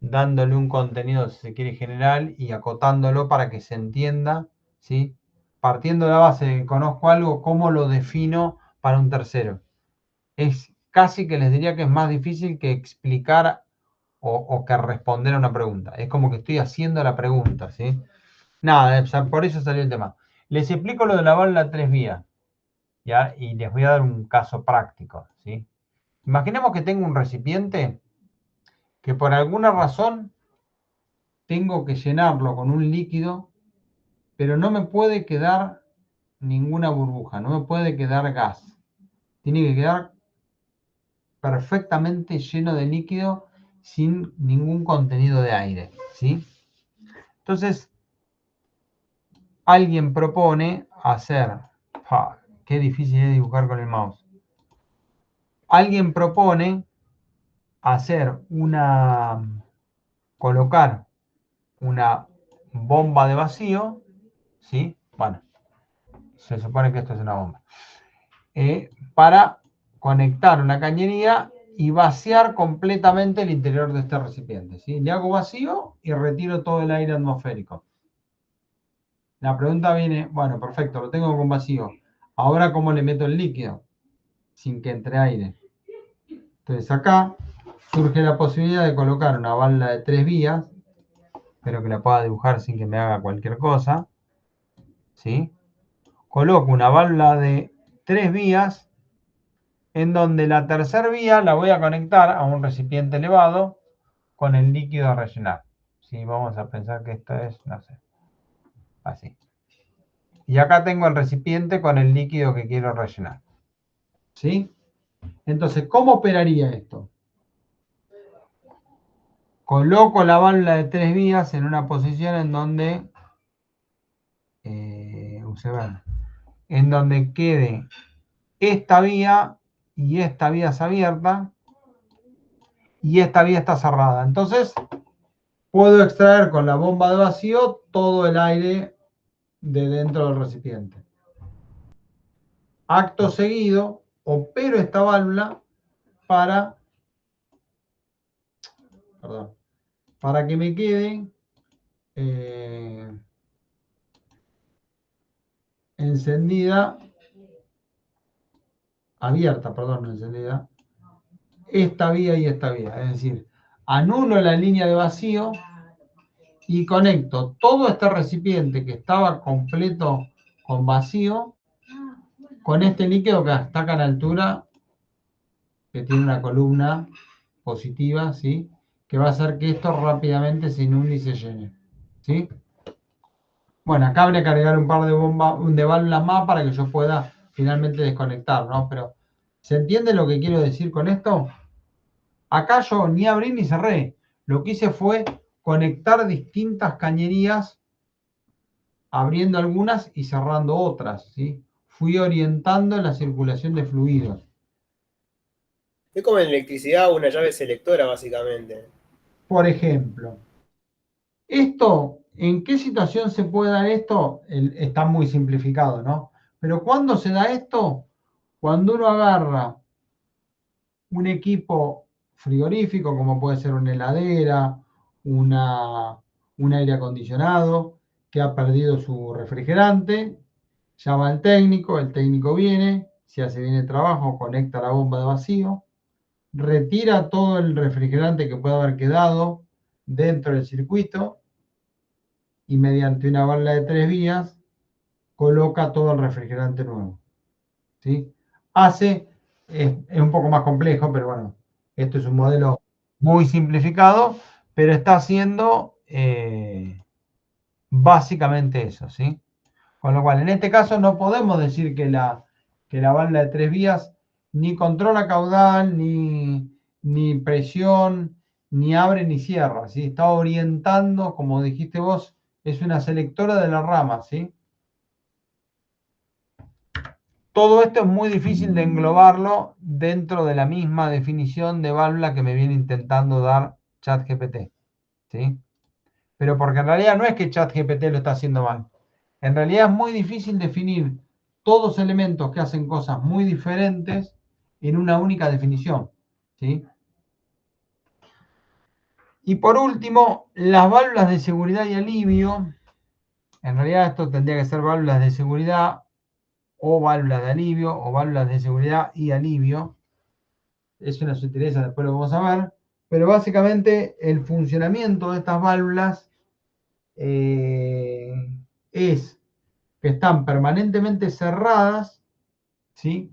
dándole un contenido, si se quiere, general y acotándolo para que se entienda, ¿sí? Partiendo de la base de que conozco algo, ¿cómo lo defino para un tercero? Es casi que les diría que es más difícil que explicar o que responder a una pregunta. Es como que estoy haciendo la pregunta, ¿sí? Nada, o sea, por eso salió el tema. Les explico lo de la válvula 3 vías, ¿ya? Y les voy a dar un caso práctico, ¿sí? Imaginemos que tengo un recipiente que por alguna razón tengo que llenarlo con un líquido, pero no me puede quedar ninguna burbuja, no me puede quedar gas. Tiene que quedar perfectamente lleno de líquido sin ningún contenido de aire, ¿sí? Entonces, alguien propone hacer, qué difícil es dibujar con el mouse. Alguien propone colocar una bomba de vacío, ¿sí? Bueno, se supone que esto es una bomba. Para conectar una cañería y vaciar completamente el interior de este recipiente, ¿sí? Le hago vacío y retiro todo el aire atmosférico. La pregunta viene, bueno, perfecto, lo tengo con vacío. Ahora, ¿cómo le meto el líquido? Sin que entre aire. Entonces acá surge la posibilidad de colocar una válvula de 3 vías. Espero que la pueda dibujar sin que me haga cualquier cosa. ¿Sí? Coloco una válvula de 3 vías en donde la tercera vía la voy a conectar a un recipiente elevado con el líquido a rellenar. ¿Sí? Vamos a pensar que esto es, no sé, así. Y acá tengo el recipiente con el líquido que quiero rellenar. ¿Sí? Entonces, ¿cómo operaría esto? coloco la válvula de 3 vías en una posición en donde en donde quede esta vía y esta vía es abierta y esta vía está cerrada. Entonces, puedo extraer con la bomba de vacío todo el aire de dentro del recipiente. Acto seguido, opero esta válvula para que me quede encendida, abierta, perdón, no encendida, esta vía y esta vía. Es decir, anulo la línea de vacío y conecto todo este recipiente que estaba completo con vacío con este líquido que está acá a la altura, que tiene una columna positiva, ¿sí? Que va a hacer que esto rápidamente se inunde y se llene, ¿sí? Bueno, acá habría que agregar un par de válvulas más para que yo pueda finalmente desconectar, ¿no? Pero, ¿se entiende lo que quiero decir con esto? Acá yo ni abrí ni cerré. Lo que hice fue conectar distintas cañerías, abriendo algunas y cerrando otras, ¿sí? Fui orientando la circulación de fluidos. Es como en electricidad una llave selectora, básicamente. Por ejemplo, esto, ¿en qué situación se puede dar esto? Está muy simplificado, ¿no? Pero ¿cuándo se da esto? Cuando uno agarra un equipo frigorífico, como puede ser una heladera, un aire acondicionado, que ha perdido su refrigerante, llama al técnico, el técnico viene, si hace bien el trabajo, conecta la bomba de vacío, retira todo el refrigerante que pueda haber quedado dentro del circuito y mediante una válvula de 3 vías coloca todo el refrigerante nuevo, ¿sí? Es un poco más complejo, pero bueno, esto es un modelo muy simplificado, pero está haciendo básicamente eso, ¿sí? Con lo cual, en este caso no podemos decir que la válvula de 3 vías ni controla caudal, ni presión, ni abre ni cierra, ¿sí? Está orientando, como dijiste vos, es una selectora de la rama, ¿sí? Todo esto es muy difícil de englobarlo dentro de la misma definición de válvula que me viene intentando dar ChatGPT, ¿sí? Pero porque en realidad no es que ChatGPT lo está haciendo mal. En realidad es muy difícil definir todos elementos que hacen cosas muy diferentes en una única definición, ¿sí? Y por último, las válvulas de seguridad y alivio. En realidad esto tendría que ser válvulas de seguridad o válvulas de alivio o válvulas de seguridad y alivio. Es una sutileza, después lo vamos a ver. Pero básicamente el funcionamiento de estas válvulas es que están permanentemente cerradas, ¿sí?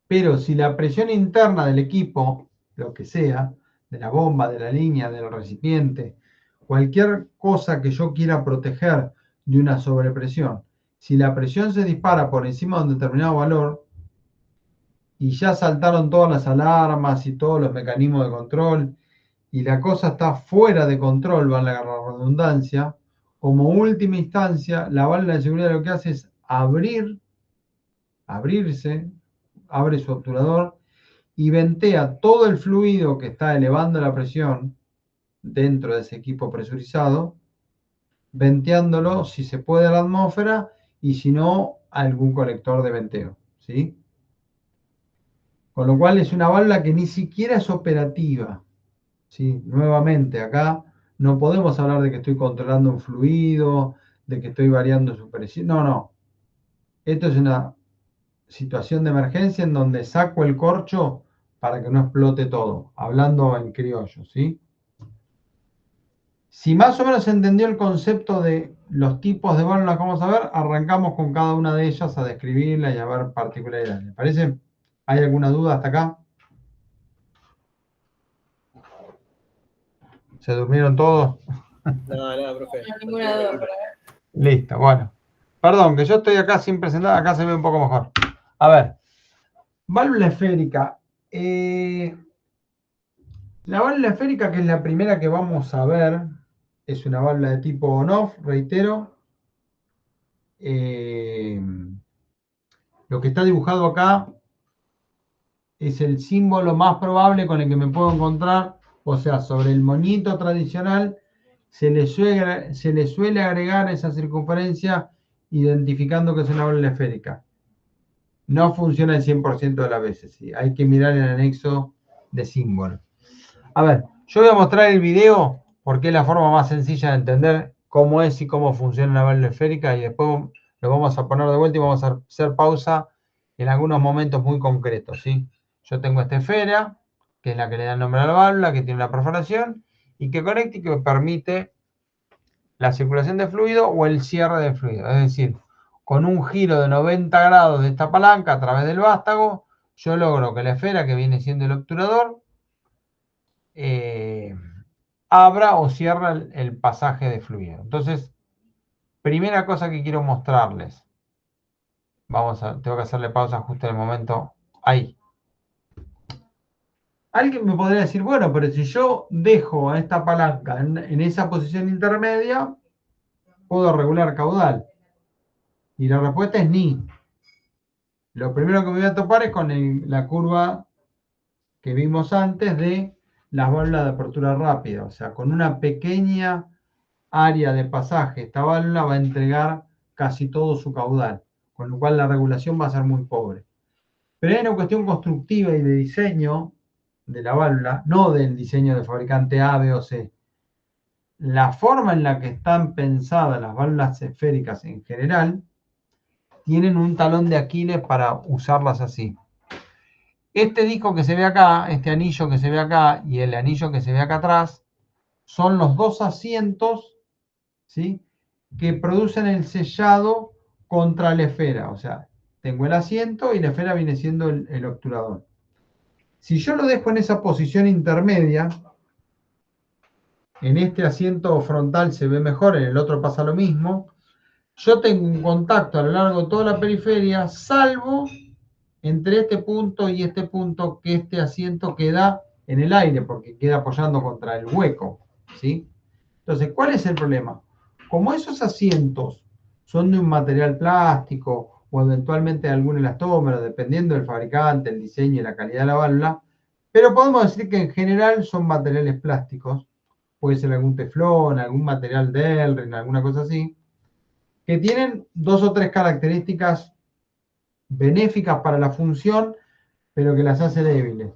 Pero si la presión interna del equipo, lo que sea, de la bomba, de la línea, del recipiente, cualquier cosa que yo quiera proteger de una sobrepresión, si la presión se dispara por encima de un determinado valor y ya saltaron todas las alarmas y todos los mecanismos de control y la cosa está fuera de control, valga la redundancia, como última instancia, la válvula de seguridad lo que hace es abrirse, abre su obturador y ventea todo el fluido que está elevando la presión dentro de ese equipo presurizado, venteándolo si se puede a la atmósfera y si no a algún colector de venteo, ¿sí? Con lo cual es una válvula que ni siquiera es operativa, ¿sí? Nuevamente, acá no podemos hablar de que estoy controlando un fluido, de que estoy variando su presión. No, no. Esto es una situación de emergencia en donde saco el corcho para que no explote todo, hablando en criollo, ¿sí? Si más o menos se entendió el concepto de los tipos de válvulas que vamos a ver, arrancamos con cada una de ellas a describirla y a ver particularidades. ¿Les parece? ¿Hay alguna duda hasta acá? ¿Se durmieron todos? No, profe. No, ninguna duda, pero Listo, bueno. Perdón, que yo estoy acá sin presentar, acá se ve un poco mejor. A ver, válvula esférica. La válvula esférica, que es la primera que vamos a ver, es una válvula de tipo on-off, reitero. Lo que está dibujado acá es el símbolo más probable con el que me puedo encontrar, o sea, sobre el moñito tradicional se le suele agregar esa circunferencia identificando que es una válvula esférica. No funciona el 100% de las veces, ¿sí? Hay que mirar el anexo de símbolo. A ver, yo voy a mostrar el video porque es la forma más sencilla de entender cómo es y cómo funciona una válvula esférica, y después lo vamos a poner de vuelta y vamos a hacer pausa en algunos momentos muy concretos, ¿sí? Yo tengo esta esfera, que es la que le da el nombre a la válvula, que tiene una perforación y que conecta y que permite la circulación de fluido o el cierre de fluido. Es decir, con un giro de 90 grados de esta palanca a través del vástago, yo logro que la esfera, que viene siendo el obturador, abra o cierra el pasaje de fluido. Entonces, primera cosa que quiero mostrarles. Tengo que hacerle pausa justo en el momento. Ahí. Alguien me podría decir, bueno, pero si yo dejo a esta palanca en esa posición intermedia, puedo regular caudal. Y la respuesta es ni. Lo primero que me voy a topar es con la curva que vimos antes de las válvulas de apertura rápida. O sea, con una pequeña área de pasaje, esta válvula va a entregar casi todo su caudal, con lo cual la regulación va a ser muy pobre. Pero hay una cuestión constructiva y de diseño de la válvula, no del diseño del fabricante A, B o C. La forma en la que están pensadas las válvulas esféricas en general tienen un talón de Aquiles para usarlas así. Este disco que se ve acá, este anillo que se ve acá y el anillo que se ve acá atrás, son los dos asientos, ¿sí?, que producen el sellado contra la esfera. O sea, tengo el asiento y la esfera viene siendo el obturador. Si yo lo dejo en esa posición intermedia, en este asiento frontal se ve mejor, en el otro pasa lo mismo, yo tengo un contacto a lo largo de toda la periferia, salvo entre este punto y este punto, que este asiento queda en el aire, porque queda apoyando contra el hueco, ¿sí? Entonces, ¿cuál es el problema? Como esos asientos son de un material plástico o eventualmente de algún elastómero, dependiendo del fabricante, el diseño y la calidad de la válvula, pero podemos decir que en general son materiales plásticos, puede ser algún teflón, algún material Delrin, alguna cosa así, que tienen dos o tres características benéficas para la función, pero que las hace débiles.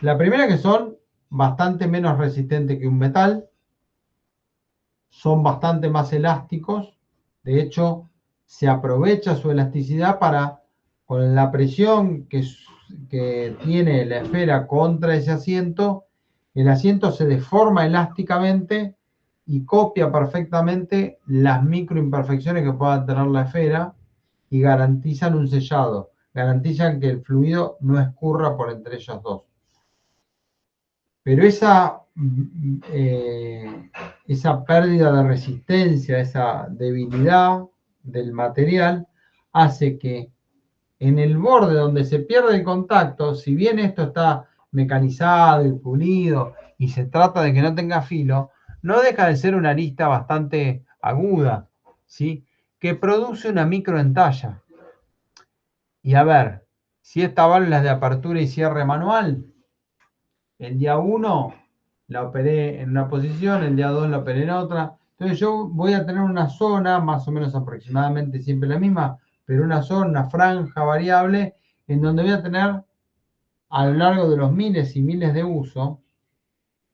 La primera, que son bastante menos resistentes que un metal, son bastante más elásticos, de hecho se aprovecha su elasticidad para, con la presión que tiene la esfera contra ese asiento, el asiento se deforma elásticamente y copia perfectamente las microimperfecciones que pueda tener la esfera y garantizan un sellado, garantizan que el fluido no escurra por entre ellos dos. Pero esa pérdida de resistencia, esa debilidad del material, hace que en el borde donde se pierde el contacto, si bien esto está mecanizado y pulido y se trata de que no tenga filo, no deja de ser una arista bastante aguda, ¿sí?, que produce una microentalla. Y a ver, si esta válvula es de apertura y cierre manual, el día 1 la operé en una posición, el día 2 la operé en otra. Entonces yo voy a tener una zona, más o menos aproximadamente siempre la misma, pero una zona, una franja variable, en donde voy a tener a lo largo de los miles y miles de uso,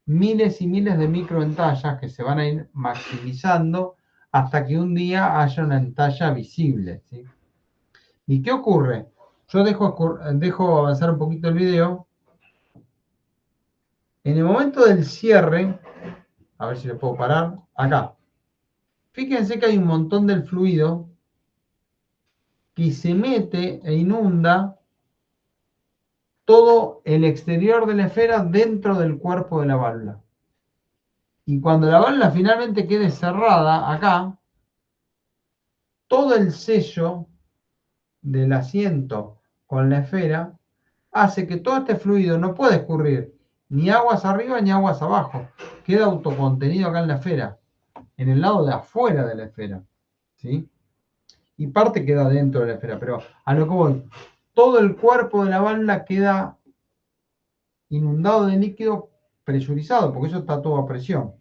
miles y miles de microentallas que se van a ir maximizando hasta que un día haya una entalla visible, ¿sí? ¿Y qué ocurre? Yo dejo avanzar un poquito el video. En el momento del cierre, a ver si le puedo parar, acá. Fíjense que hay un montón del fluido que se mete e inunda todo el exterior de la esfera dentro del cuerpo de la válvula. Y cuando la válvula finalmente quede cerrada, acá, todo el sello del asiento con la esfera hace que todo este fluido no pueda escurrir ni aguas arriba ni aguas abajo. Queda autocontenido acá en la esfera, en el lado de afuera de la esfera, ¿sí? Y parte queda dentro de la esfera, pero a lo que voy, todo el cuerpo de la válvula queda inundado de líquido presurizado, porque eso está todo a presión.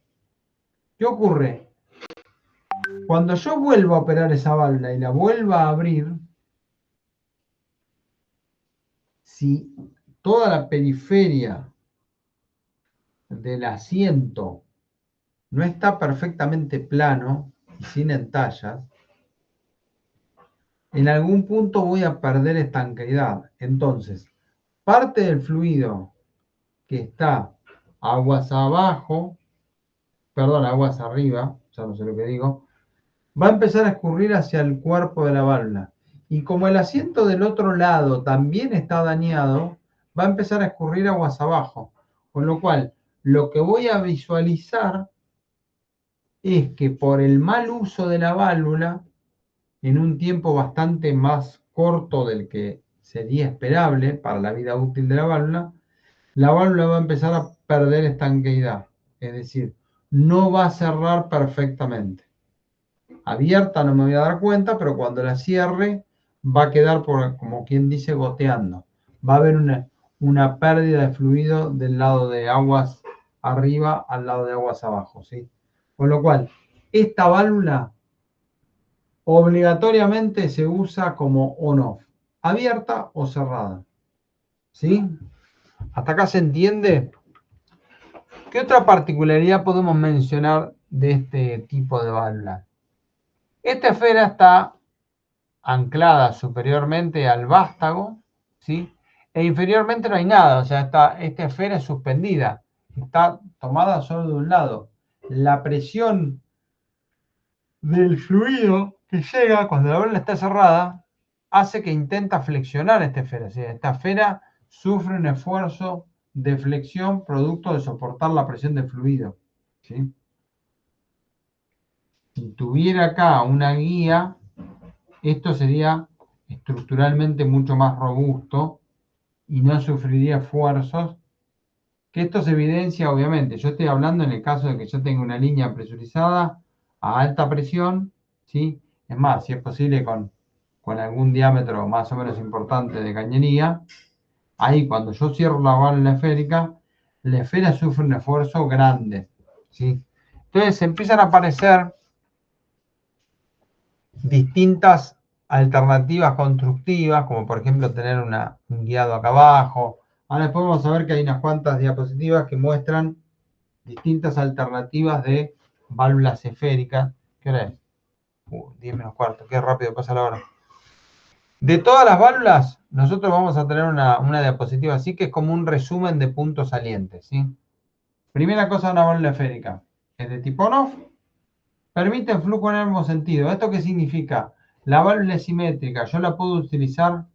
¿Qué ocurre? Cuando yo vuelvo a operar esa válvula y la vuelva a abrir, si toda la periferia del asiento no está perfectamente plano y sin entallas, en algún punto voy a perder estanqueidad. Entonces, parte del fluido que está aguas abajo, perdón, aguas arriba, ya no sé lo que digo, va a empezar a escurrir hacia el cuerpo de la válvula. Y como el asiento del otro lado también está dañado, va a empezar a escurrir aguas abajo. Con lo cual, lo que voy a visualizar es que por el mal uso de la válvula, en un tiempo bastante más corto del que sería esperable para la vida útil de la válvula va a empezar a perder estanqueidad. Es decir, no va a cerrar perfectamente. Abierta no me voy a dar cuenta, pero cuando la cierre va a quedar, como quien dice, goteando. Va a haber una pérdida de fluido del lado de aguas arriba al lado de aguas abajo, ¿sí? Con lo cual, esta válvula obligatoriamente se usa como on-off, abierta o cerrada, ¿sí? ¿Hasta acá se entiende? ¿Qué otra particularidad podemos mencionar de este tipo de válvula? Esta esfera está anclada superiormente al vástago, ¿sí? E inferiormente no hay nada, o sea, esta esfera es suspendida, está tomada solo de un lado. La presión del fluido que llega cuando la válvula está cerrada hace que intenta flexionar esta esfera. ¿Sí? Esta esfera sufre un esfuerzo de flexión producto de soportar la presión del fluido. ¿Sí? Si tuviera acá una guía, esto sería estructuralmente mucho más robusto y no sufriría esfuerzos. Que esto se evidencia, obviamente, yo estoy hablando en el caso de que yo tenga una línea presurizada a alta presión, ¿sí? Es más, si es posible con algún diámetro más o menos importante de cañería, ahí cuando yo cierro la válvula esférica, la esfera sufre un esfuerzo grande, ¿sí? Entonces empiezan a aparecer distintas alternativas constructivas, como por ejemplo tener un guiado acá abajo. Ahora después vamos a ver que hay unas cuantas diapositivas que muestran distintas alternativas de válvulas esféricas. ¿Qué hora es? 10 menos cuarto, qué rápido pasa la hora. De todas las válvulas, nosotros vamos a tener una diapositiva así, que es como un resumen de puntos salientes, ¿sí? Primera cosa de una válvula esférica, es de tipo on-off, permite el flujo en el mismo sentido. ¿Esto qué significa? La válvula es simétrica, yo la puedo utilizar,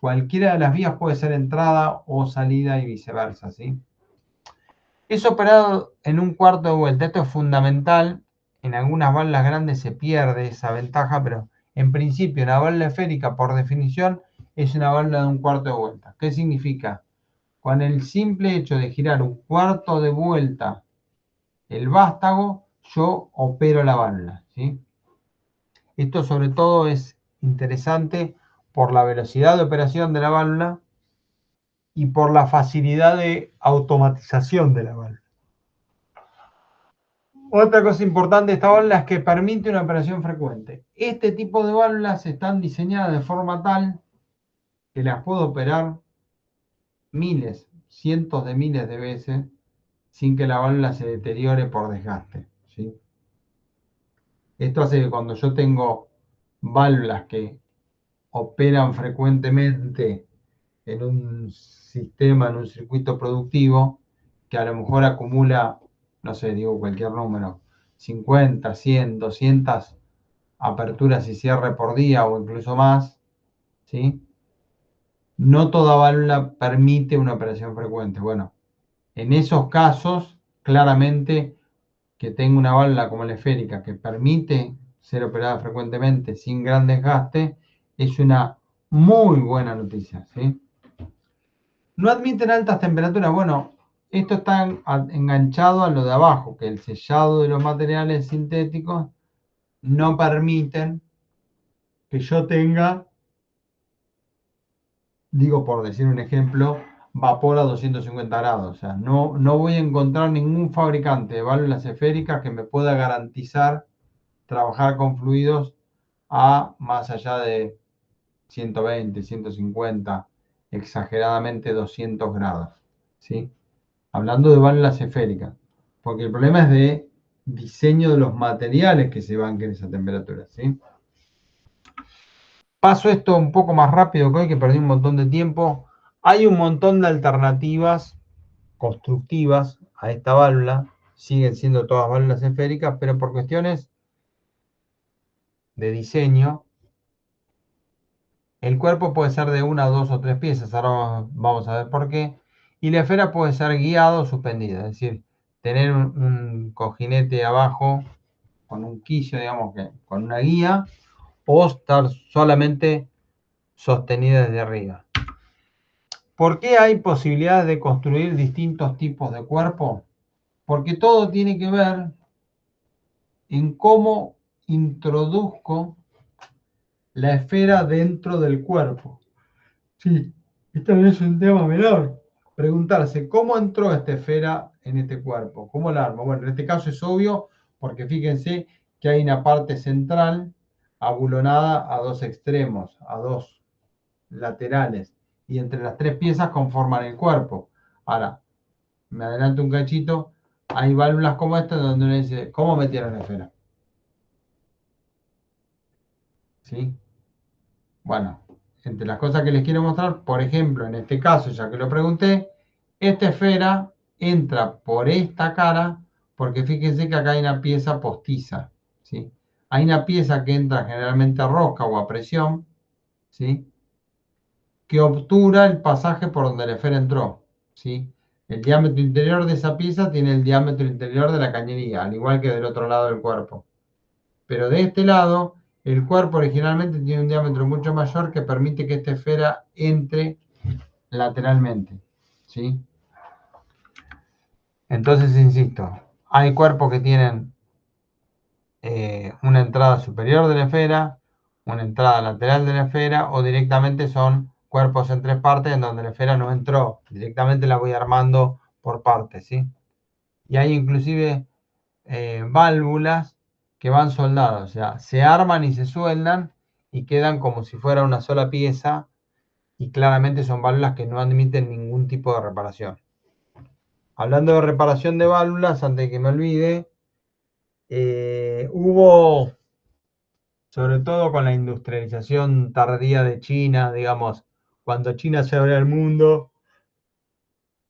cualquiera de las vías puede ser entrada o salida y viceversa, ¿sí? Es operado en un cuarto de vuelta. Esto es fundamental. En algunas válvulas grandes se pierde esa ventaja, pero en principio una válvula esférica, por definición, es una válvula de un cuarto de vuelta. ¿Qué significa? Con el simple hecho de girar un cuarto de vuelta el vástago, yo opero la válvula, ¿sí? Esto sobre todo es interesante por la velocidad de operación de la válvula y por la facilidad de automatización de la válvula. Otra cosa importante de esta válvula es que permite una operación frecuente. Este tipo de válvulas están diseñadas de forma tal que las puedo operar miles, cientos de miles de veces sin que la válvula se deteriore por desgaste, ¿sí? Esto hace que cuando yo tengo válvulas que operan frecuentemente en un sistema, en un circuito productivo, que a lo mejor acumula, no sé, digo cualquier número, 50, 100, 200 aperturas y cierre por día o incluso más, ¿sí? No toda válvula permite una operación frecuente. Bueno, en esos casos, claramente que tengo una válvula como la esférica que permite ser operada frecuentemente sin gran desgaste, es una muy buena noticia, ¿sí? No admiten altas temperaturas. Bueno, esto está enganchado a lo de abajo, que el sellado de los materiales sintéticos no permiten que yo tenga, digo por decir un ejemplo, vapor a 250 grados. O sea, no voy a encontrar ningún fabricante de válvulas esféricas que me pueda garantizar trabajar con fluidos a más allá de 120, 150, exageradamente 200 grados. ¿Sí? Hablando de válvulas esféricas. Porque el problema es de diseño de los materiales que se banquen esa temperatura. ¿Sí? Paso esto un poco más rápido que hoy, que perdí un montón de tiempo. Hay un montón de alternativas constructivas a esta válvula. Siguen siendo todas válvulas esféricas, pero por cuestiones de diseño, el cuerpo puede ser de una, dos o tres piezas. Ahora vamos a ver por qué. Y la esfera puede ser guiada o suspendida. Es decir, tener un cojinete abajo con un quillo, digamos que con una guía, o estar solamente sostenida desde arriba. ¿Por qué hay posibilidades de construir distintos tipos de cuerpo? Porque todo tiene que ver en cómo introduzco la esfera dentro del cuerpo. Sí, esto no es un tema menor. Preguntarse, ¿cómo entró esta esfera en este cuerpo? ¿Cómo la armo? Bueno, en este caso es obvio, porque fíjense que hay una parte central abulonada a dos extremos, a dos laterales, y entre las tres piezas conforman el cuerpo. Ahora, me adelanto un cachito, hay válvulas como esta donde uno dice, ¿cómo metieron la esfera? ¿Sí? Bueno, entre las cosas que les quiero mostrar, por ejemplo, en este caso, ya que lo pregunté, esta esfera entra por esta cara, porque fíjense que acá hay una pieza postiza, ¿sí? Hay una pieza que entra generalmente a rosca o a presión, ¿sí? Que obtura el pasaje por donde la esfera entró, ¿sí? El diámetro interior de esa pieza tiene el diámetro interior de la cañería, al igual que del otro lado del cuerpo. Pero de este lado, el cuerpo originalmente tiene un diámetro mucho mayor que permite que esta esfera entre lateralmente, ¿sí? Entonces, insisto, hay cuerpos que tienen una entrada superior de la esfera, una entrada lateral de la esfera, o directamente son cuerpos en tres partes en donde la esfera no entró. Directamente la voy armando por partes, ¿sí? Y hay inclusive válvulas que van soldadas, o sea, se arman y se sueldan y quedan como si fuera una sola pieza, y claramente son válvulas que no admiten ningún tipo de reparación. Hablando de reparación de válvulas, antes de que me olvide, hubo, sobre todo con la industrialización tardía de China, digamos, cuando China se abrió al mundo,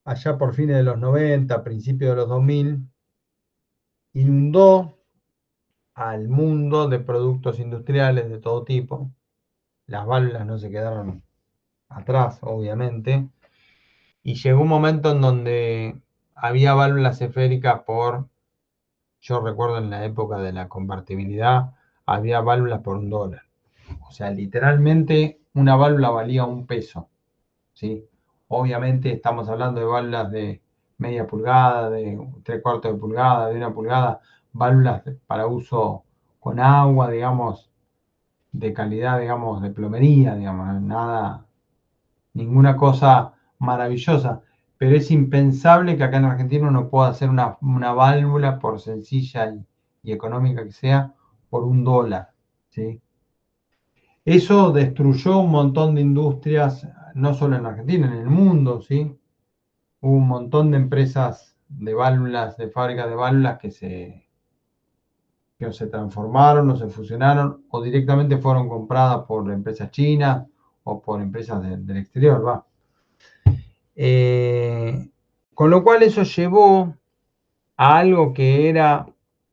allá por fines de los 90, principios de los 2000, inundó al mundo de productos industriales de todo tipo. Las válvulas no se quedaron atrás, obviamente, y llegó un momento en donde había válvulas esféricas yo recuerdo en la época de la convertibilidad, había válvulas por $1. O sea, literalmente una válvula valía un peso, ¿sí? Obviamente estamos hablando de válvulas de media pulgada, de 3/4 de pulgada, de 1 pulgada, válvulas para uso con agua, digamos, de calidad, digamos, de plomería, digamos, nada, ninguna cosa maravillosa. Pero es impensable que acá en Argentina uno pueda hacer una válvula, por sencilla y económica que sea, por $1, ¿sí? Eso destruyó un montón de industrias, no solo en Argentina, en el mundo, ¿sí? Hubo un montón de empresas de válvulas, de fábricas de válvulas que o se transformaron o se fusionaron o directamente fueron compradas por empresas chinas o por empresas del exterior, va. Con lo cual eso llevó a algo que era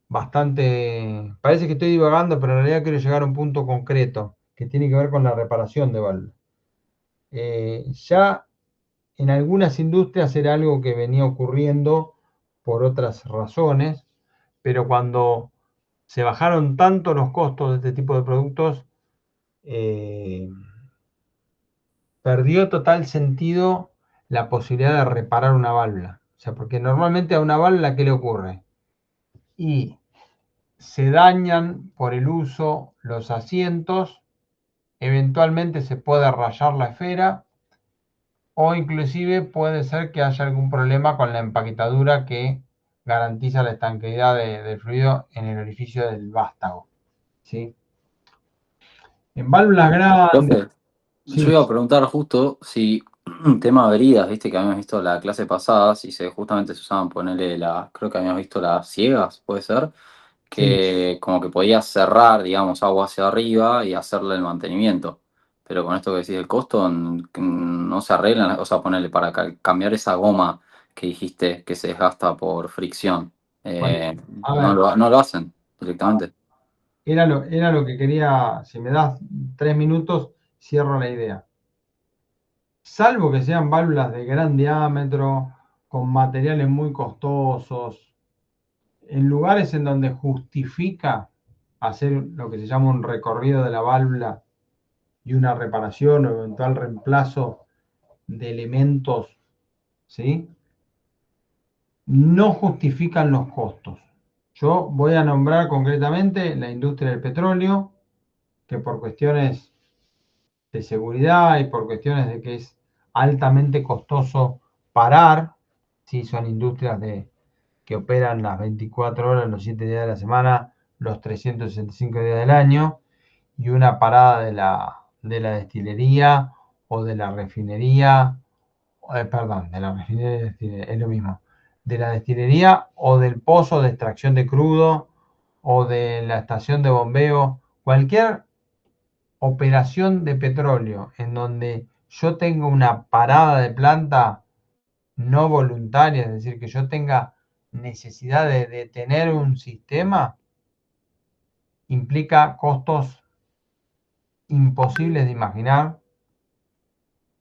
bastante, parece que estoy divagando, pero en realidad quiero llegar a un punto concreto que tiene que ver con la reparación de válvulas. Ya en algunas industrias era algo que venía ocurriendo por otras razones, pero cuando se bajaron tanto los costos de este tipo de productos, perdió total sentido la posibilidad de reparar una válvula, sea, porque normalmente a una válvula, ¿qué le ocurre? Y se dañan por el uso los asientos, eventualmente se puede rayar la esfera o inclusive puede ser que haya algún problema con la empaquetadura que garantiza la estanqueidad del fluido en el orificio del vástago. ¿Sí? En válvulas grandes. Profe, yo Sí, iba a preguntar justo si tema averías, viste que habíamos visto la clase pasada, si justamente se usaban ponerle creo que habíamos visto las ciegas, puede ser, sí. que como que podías cerrar, digamos, agua hacia arriba y hacerle el mantenimiento. Pero con esto que decís del costo, no se arreglan, o sea, ponerle para cambiar esa goma que dijiste que se desgasta por fricción. Bueno, Eh, a no ver, no lo hacen directamente. era lo que quería, si me das 3 minutos, cierro la idea. Salvo que sean válvulas de gran diámetro, con materiales muy costosos, en lugares en donde justifica hacer lo que se llama un recorrido de la válvula y una reparación o eventual reemplazo de elementos, ¿sí? No justifican los costos. Yo voy a nombrar concretamente la industria del petróleo, que por cuestiones de seguridad y por cuestiones de que es altamente costoso parar, ¿sí? Son industrias que operan las 24 horas, los 7 días de la semana, los 365 días del año, y una parada de la destilería o de la refinería, perdón, de la refinería y destilería, es lo mismo, de la destilería o del pozo de extracción de crudo o de la estación de bombeo, cualquier operación de petróleo en donde yo tengo una parada de planta no voluntaria, es decir, que yo tenga necesidad de detener un sistema, implica costos imposibles de imaginar,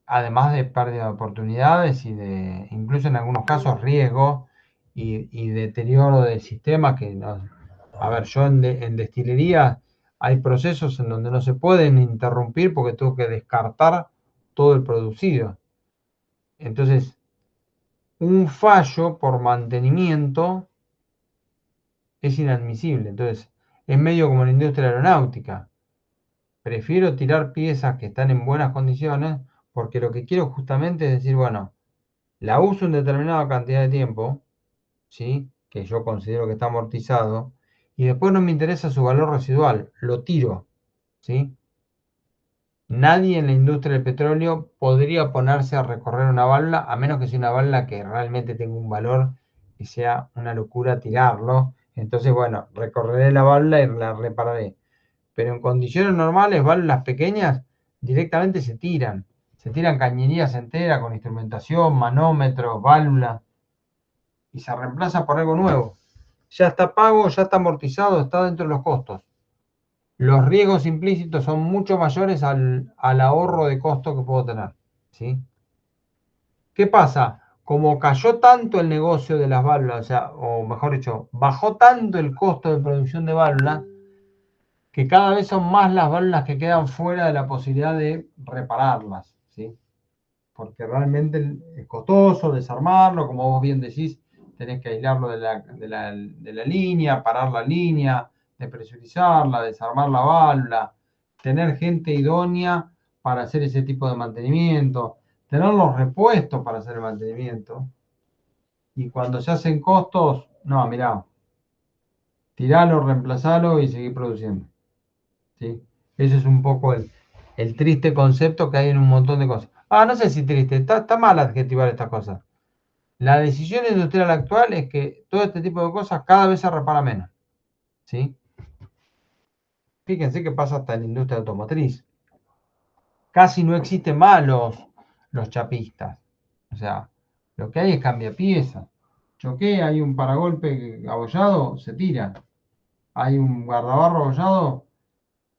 además de pérdida de oportunidades y de, incluso en algunos casos, riesgo y deterioro del sistema que no. A ver, yo en destilería hay procesos en donde no se pueden interrumpir porque tengo que descartar todo el producido. Entonces, un fallo por mantenimiento es inadmisible. Entonces, es medio como la industria aeronáutica. Prefiero tirar piezas que están en buenas condiciones porque lo que quiero justamente es decir, bueno, la uso en determinada cantidad de tiempo, ¿sí? Que yo considero que está amortizado, y después no me interesa su valor residual, lo tiro, ¿sí? Nadie en la industria del petróleo podría ponerse a recorrer una válvula, a menos que sea una válvula que realmente tenga un valor y sea una locura tirarlo. Entonces, bueno, recorreré la válvula y la repararé. Pero en condiciones normales, válvulas pequeñas directamente se tiran. Se tiran cañerías enteras con instrumentación, manómetros, válvulas, y se reemplaza por algo nuevo. Ya está pago, ya está amortizado, está dentro de los costos. Los riesgos implícitos son mucho mayores al ahorro de costo que puedo tener, ¿sí? ¿Qué pasa? Como cayó tanto el negocio de las válvulas, o sea, o mejor dicho, bajó tanto el costo de producción de válvulas, que cada vez son más las válvulas que quedan fuera de la posibilidad de repararlas, ¿sí? Porque realmente es costoso desarmarlo, como vos bien decís, tenés que aislarlo de la línea, parar la línea, depresurizarla, desarmar la válvula, tener gente idónea para hacer ese tipo de mantenimiento, tener los repuestos para hacer el mantenimiento. Y cuando se hacen costos, no, mirá, tiralo, reemplazalo y seguir produciendo. ¿Sí? Ese es un poco el triste concepto que hay en un montón de cosas. Ah, no sé si triste, está mal adjetivar estas cosas. La decisión industrial actual es que todo este tipo de cosas cada vez se repara menos. ¿Sí? Fíjense que pasa hasta en la industria automotriz. Casi no existen más los chapistas. O sea, lo que hay es cambiapiezas. Choqué, hay un paragolpe abollado, se tira. Hay un guardabarro abollado,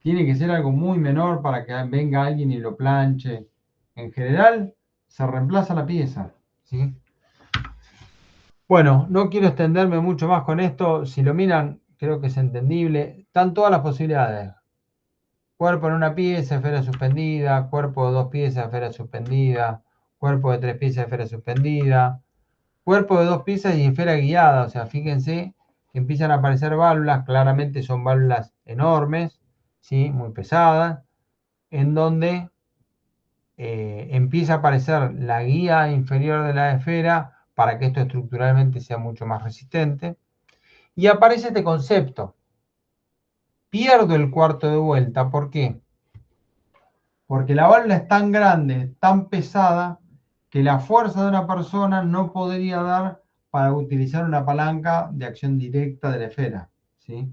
tiene que ser algo muy menor para que venga alguien y lo planche. En general, se reemplaza la pieza, ¿sí? Bueno, no quiero extenderme mucho más con esto. Si lo miran, creo que es entendible. Están todas las posibilidades. Cuerpo en una pieza, esfera suspendida. Cuerpo de 2 piezas, esfera suspendida. Cuerpo de 3 piezas, esfera suspendida. cuerpo de 2 piezas y esfera guiada. O sea, fíjense que empiezan a aparecer válvulas, claramente son válvulas enormes, ¿sí? Muy pesadas, en donde empieza a aparecer la guía inferior de la esfera para que esto estructuralmente sea mucho más resistente. Y aparece este concepto. Pierdo el cuarto de vuelta, ¿por qué? Porque la válvula es tan grande, tan pesada, que la fuerza de una persona no podría dar para utilizar una palanca de acción directa de la esfera, ¿sí?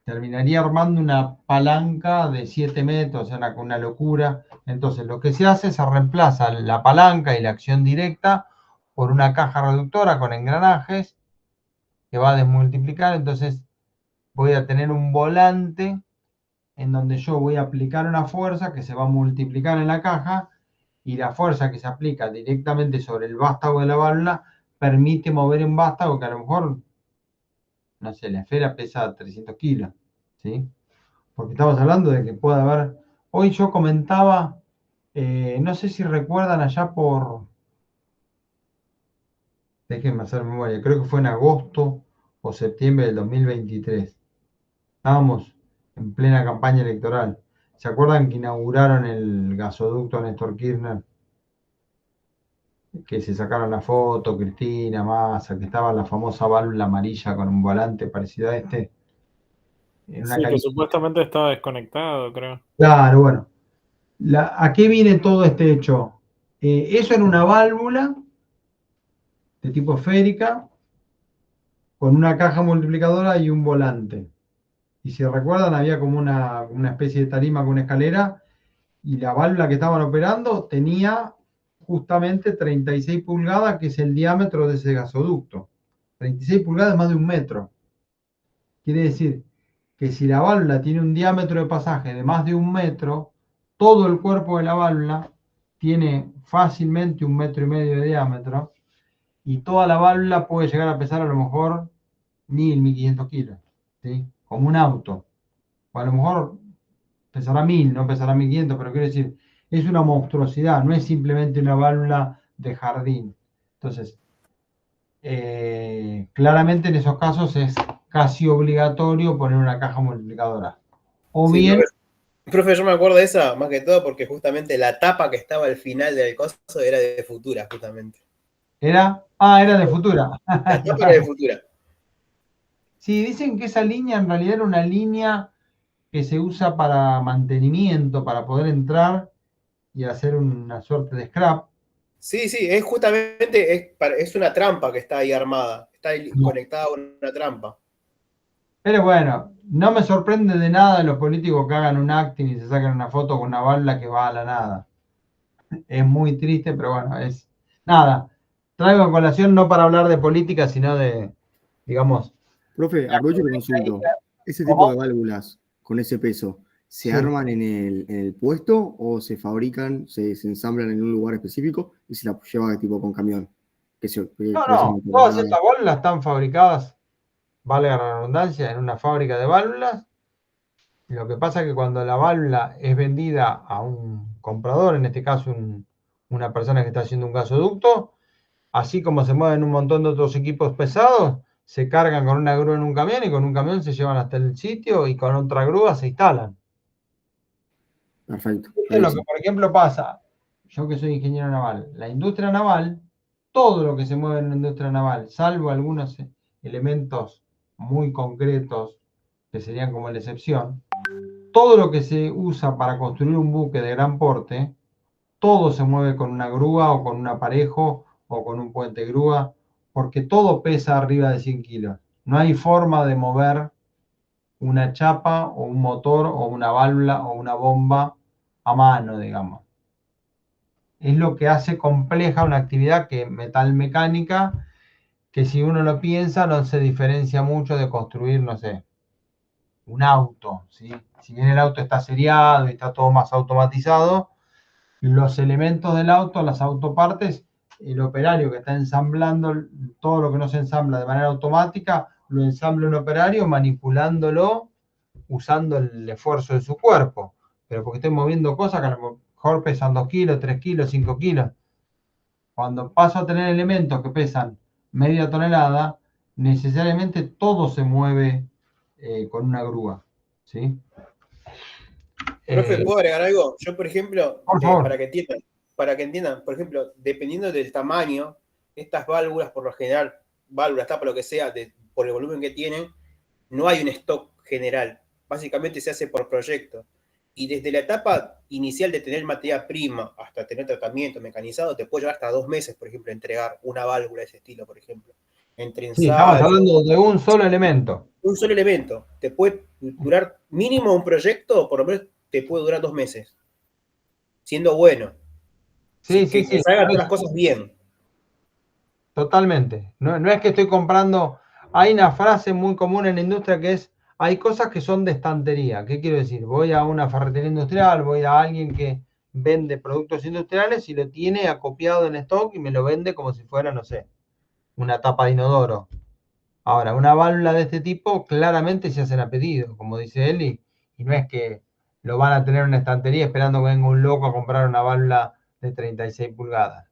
Terminaría armando una palanca de 7 metros, o sea, una locura. Entonces, lo que se hace, se reemplaza la palanca y la acción directa por una caja reductora con engranajes que va a desmultiplicar. Entonces, voy a tener un volante en donde yo voy a aplicar una fuerza que se va a multiplicar en la caja, y la fuerza que se aplica directamente sobre el vástago de la válvula permite mover un vástago que a lo mejor, no sé, la esfera pesa 300 kilos, ¿sí? Porque estamos hablando de que puede haber... Hoy yo comentaba, no sé si recuerdan allá por... Déjenme hacer memoria, creo que fue en agosto o septiembre del 2023. Estábamos en plena campaña electoral. ¿Se acuerdan que inauguraron el gasoducto Néstor Kirchner? Que se sacaron la foto, Cristina, Massa, que estaba la famosa válvula amarilla con un volante parecido a este, en una Sí, que calle. supuestamente estaba desconectado, creo. Claro, bueno. ¿A qué viene todo este hecho? Eso era una válvula de tipo esférica con una caja multiplicadora y un volante. Y si recuerdan, había como una especie de tarima con una escalera, y la válvula que estaban operando tenía justamente 36 pulgadas, que es el diámetro de ese gasoducto. 36 pulgadas, más de 1 metro. Quiere decir que si la válvula tiene un diámetro de pasaje de más de 1 metro, todo el cuerpo de la válvula tiene fácilmente 1,5 metros de diámetro, y toda la válvula puede llegar a pesar a lo mejor 1.500 kilos, ¿sí? Como un auto. O a lo mejor pesará 1.000, no pesará 1.500, pero quiero decir, es una monstruosidad, no es simplemente una válvula de jardín. Entonces, claramente en esos casos es casi obligatorio poner una caja multiplicadora. O Sí, bien, profe, yo me acuerdo de esa más que todo porque justamente la tapa que estaba al final del coso era de Futura, justamente. era de Futura. La tapa era de Futura. Sí, dicen que esa línea en realidad era una línea que se usa para mantenimiento, para poder entrar y hacer una suerte de scrap. Sí, sí, es justamente, es una trampa que está ahí armada. Está ahí conectada a una trampa. Pero bueno, no me sorprende de nada los políticos que hagan un acting y se saquen una foto con una válvula que va a la nada. Es muy triste, pero bueno, es nada. Traigo a colación no para hablar de política, sino de, digamos, Profe, aprovecho que consulto. ¿Ese tipo ¿cómo? de válvulas con ese peso se Sí. arman en el puesto o se fabrican, se ensamblan en un lugar específico y se la lleva tipo con camión? No, todas estas válvulas están fabricadas, valga la redundancia, en una fábrica de válvulas. Lo que pasa es que cuando la válvula es vendida a un comprador, en este caso una persona que está haciendo un gasoducto, así como se mueven un montón de otros equipos pesados, se cargan con una grúa en un camión, y con un camión se llevan hasta el sitio y con otra grúa se instalan. Perfecto. Esto es lo que, por ejemplo, pasa. Yo que soy ingeniero naval, la industria naval, todo lo que se mueve en la industria naval, salvo algunos elementos muy concretos que serían como la excepción, todo lo que se usa para construir un buque de gran porte, todo se mueve con una grúa o con un aparejo o con un puente grúa, porque todo pesa arriba de 100 kilos. No hay forma de mover una chapa o un motor o una válvula o una bomba a mano, digamos. Es lo que hace compleja una actividad que metalmecánica, que si uno lo piensa no se diferencia mucho de construir, no sé, un auto, ¿sí? Si bien el auto está seriado y está todo más automatizado, los elementos del auto, las autopartes, el operario que está ensamblando todo lo que no se ensambla de manera automática, lo ensambla un operario manipulándolo usando el esfuerzo de su cuerpo. Pero porque estoy moviendo cosas que a lo mejor pesan 2 kilos, 3 kilos, 5 kilos. Cuando paso a tener elementos que pesan media tonelada, necesariamente todo se mueve con una grúa, ¿sí? Profe, ¿puedo agregar algo? Yo, por ejemplo, Por favor. para que entiendan, por ejemplo, dependiendo del tamaño, estas válvulas, por lo general, válvulas, tapa, lo que sea, por el volumen que tienen, no hay un stock general. Básicamente se hace por proyecto. Y desde la etapa inicial de tener materia prima hasta tener tratamiento mecanizado, te puede llevar hasta 2 meses, por ejemplo, entregar una válvula de ese estilo, por ejemplo. Entre Sí, estamos ensayos, hablando de un solo elemento. un solo elemento. Te puede durar mínimo un proyecto, por lo menos te puede durar 2 meses. Siendo bueno. Sí, Que sí. salgan todas las cosas bien. Totalmente. No es que estoy comprando. Hay una frase muy común en la industria que es: hay cosas que son de estantería. ¿Qué quiero decir? Voy a una ferretería industrial, voy a alguien que vende productos industriales y lo tiene acopiado en stock y me lo vende como si fuera, no sé, una tapa de inodoro. Ahora, una válvula de este tipo claramente se hacen a pedido, como dice él, y no es que lo van a tener en una estantería esperando que venga un loco a comprar una válvula de 36 pulgadas.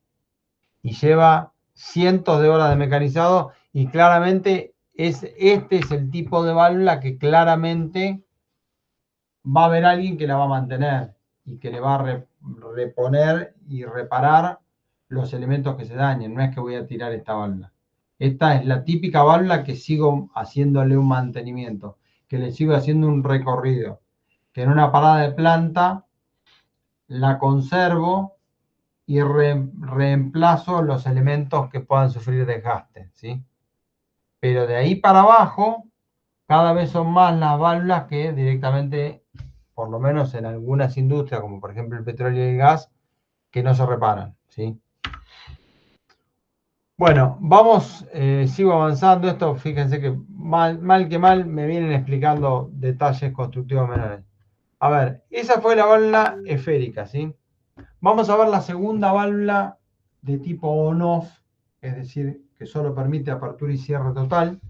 Y lleva cientos de horas de mecanizado y claramente este es el tipo de válvula que claramente va a haber alguien que la va a mantener y que le va a reponer y reparar los elementos que se dañen. No es que voy a tirar esta válvula. Esta es la típica válvula que sigo haciéndole un mantenimiento, que le sigo haciendo un recorrido, que en una parada de planta la conservo y reemplazo los elementos que puedan sufrir desgaste, ¿sí? Pero de ahí para abajo, cada vez son más las válvulas que directamente, por lo menos en algunas industrias, como por ejemplo el petróleo y el gas, que no se reparan, ¿sí? Bueno, vamos, sigo avanzando. Esto, fíjense que mal que mal me vienen explicando detalles constructivos menores. A ver, esa fue la válvula esférica, ¿sí? Vamos a ver la segunda válvula de tipo on-off, es decir, que solo permite apertura y cierre total.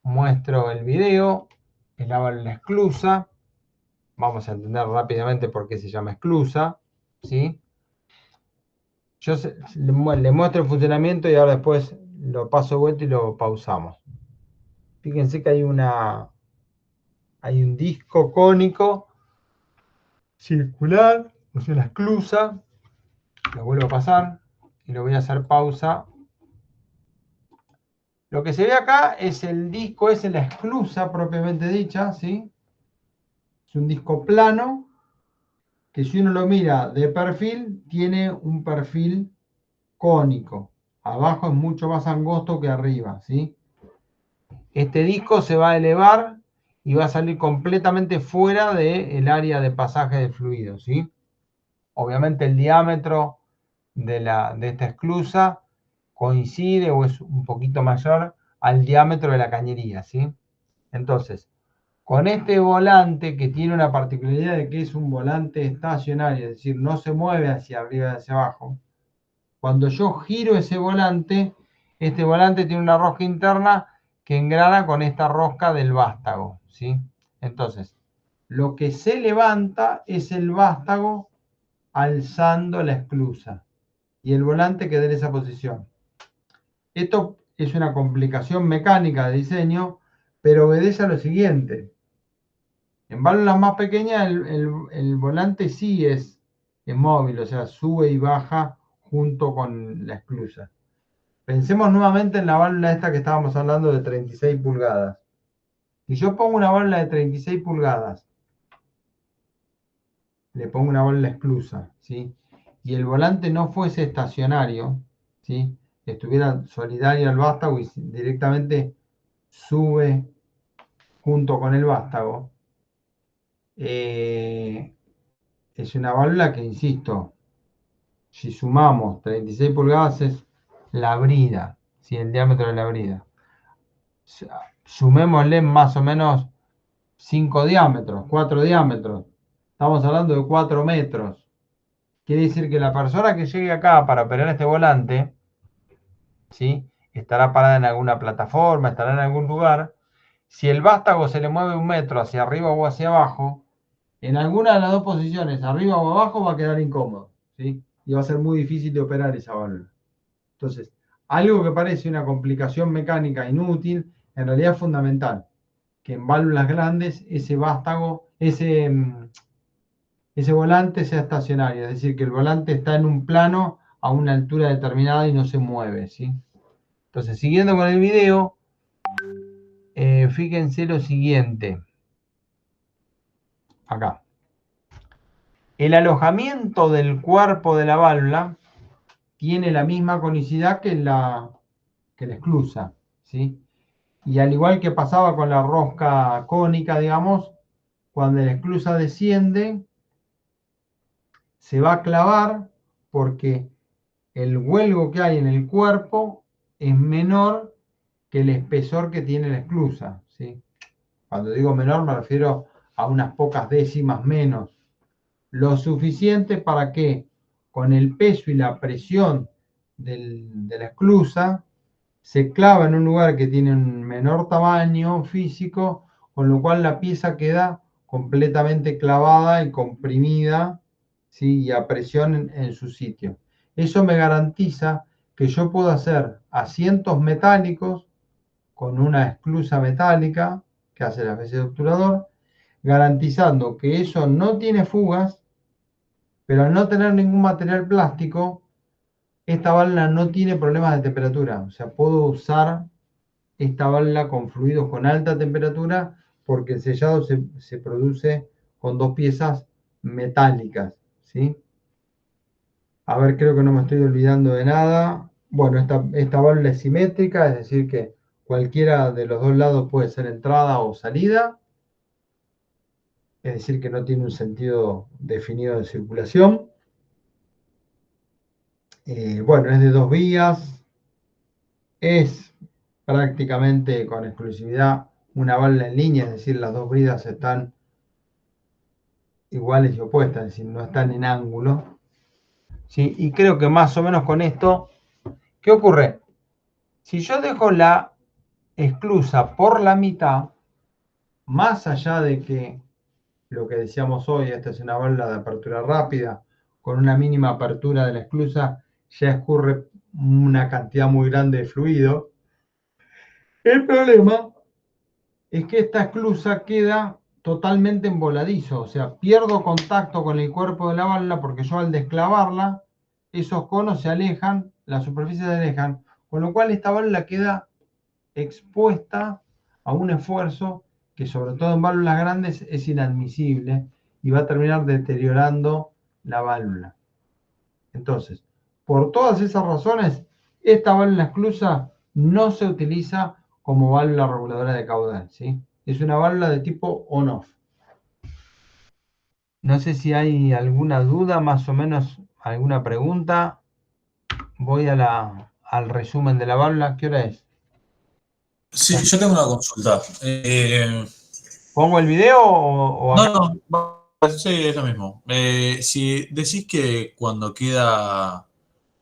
Muestro el video, es la válvula esclusa. Vamos a entender rápidamente por qué se llama esclusa, ¿sí? Yo le muestro el funcionamiento y ahora después lo paso de vuelta y lo pausamos. Fíjense que hay un disco cónico circular, es una esclusa. Lo vuelvo a pasar y lo voy a hacer pausa. Lo que se ve acá es el disco, es la esclusa propiamente dicha, ¿sí? Es un disco plano que si uno lo mira de perfil, tiene un perfil cónico. Abajo es mucho más angosto que arriba, ¿sí? Este disco se va a elevar y va a salir completamente fuera del área de pasaje de fluido, ¿sí? Obviamente el diámetro de esta esclusa coincide o es un poquito mayor al diámetro de la cañería, ¿sí? Entonces, con este volante que tiene una particularidad de que es un volante estacionario, es decir, no se mueve hacia arriba y hacia abajo, cuando yo giro ese volante, este volante tiene una rosca interna que engrana con esta rosca del vástago, ¿sí? Entonces, lo que se levanta es el vástago alzando la esclusa y el volante queda en esa posición. Esto es una complicación mecánica de diseño, pero obedece a lo siguiente. En válvulas más pequeñas el volante sí es móvil, o sea, sube y baja junto con la esclusa. Pensemos nuevamente en la válvula esta que estábamos hablando de 36 pulgadas. Si yo pongo una válvula de 36 pulgadas, le pongo una válvula esclusa, ¿sí? Y el volante no fuese estacionario, ¿sí? Estuviera solidario al vástago y directamente sube junto con el vástago, es una válvula que, insisto, si sumamos 36 pulgadas es la brida, ¿sí? El diámetro de la brida. Sumémosle más o menos 5 diámetros, 4 diámetros. Estamos hablando de 4 metros. Quiere decir que la persona que llegue acá para operar este volante, ¿sí? Estará parada en alguna plataforma, estará en algún lugar. Si el vástago se le mueve 1 metro hacia arriba o hacia abajo, en alguna de las dos posiciones, arriba o abajo, va a quedar incómodo, ¿sí? y va a ser muy difícil de operar esa válvula. Entonces, algo que parece una complicación mecánica inútil, en realidad es fundamental, que en válvulas grandes ese vástago, ese volante sea estacionario, es decir, que el volante está en un plano a una altura determinada y no se mueve, ¿sí? Entonces, siguiendo con el video, fíjense lo siguiente. Acá. El alojamiento del cuerpo de la válvula tiene la misma conicidad que la esclusa, ¿sí? Y al igual que pasaba con la rosca cónica, digamos, cuando la esclusa desciende, se va a clavar porque el huelgo que hay en el cuerpo es menor que el espesor que tiene la esclusa, ¿sí? Cuando digo menor me refiero a unas pocas décimas menos. Lo suficiente para que con el peso y la presión de la esclusa se clava en un lugar que tiene un menor tamaño físico, con lo cual la pieza queda completamente clavada y comprimida, ¿sí? Y a presión en su sitio. Eso me garantiza que yo puedo hacer asientos metálicos con una esclusa metálica que hace la especie de obturador, garantizando que eso no tiene fugas, pero al no tener ningún material plástico, esta válvula no tiene problemas de temperatura. O sea, puedo usar esta válvula con fluidos con alta temperatura porque el sellado se produce con dos piezas metálicas, ¿sí? A ver, creo que no me estoy olvidando de nada. Bueno, esta válvula es simétrica, es decir que cualquiera de los dos lados puede ser entrada o salida. Es decir que no tiene un sentido definido de circulación. Bueno, es de 2 vías. Es prácticamente con exclusividad una válvula en línea, es decir, las dos bridas están iguales y opuestas, es decir, no están en ángulo. ¿Sí? Y creo que más o menos con esto, ¿qué ocurre? Si yo dejo la esclusa por la mitad, más allá de que lo que decíamos hoy, esta es una válvula de apertura rápida, con una mínima apertura de la esclusa ya escurre una cantidad muy grande de fluido. El problema es que esta esclusa queda totalmente en voladizo, o sea, pierdo contacto con el cuerpo de la válvula porque yo al desclavarla, esos conos se alejan, las superficies se alejan, con lo cual esta válvula queda expuesta a un esfuerzo que sobre todo en válvulas grandes es inadmisible y va a terminar deteriorando la válvula. Entonces, por todas esas razones, esta válvula esclusa no se utiliza como válvula reguladora de caudal, ¿sí? Es una válvula de tipo on-off. No sé si hay alguna duda, más o menos alguna pregunta. Voy al resumen de la válvula. ¿Qué hora es? Sí, yo tengo una consulta. ¿Pongo el video o acá? No, sí, es lo mismo. Si decís que cuando queda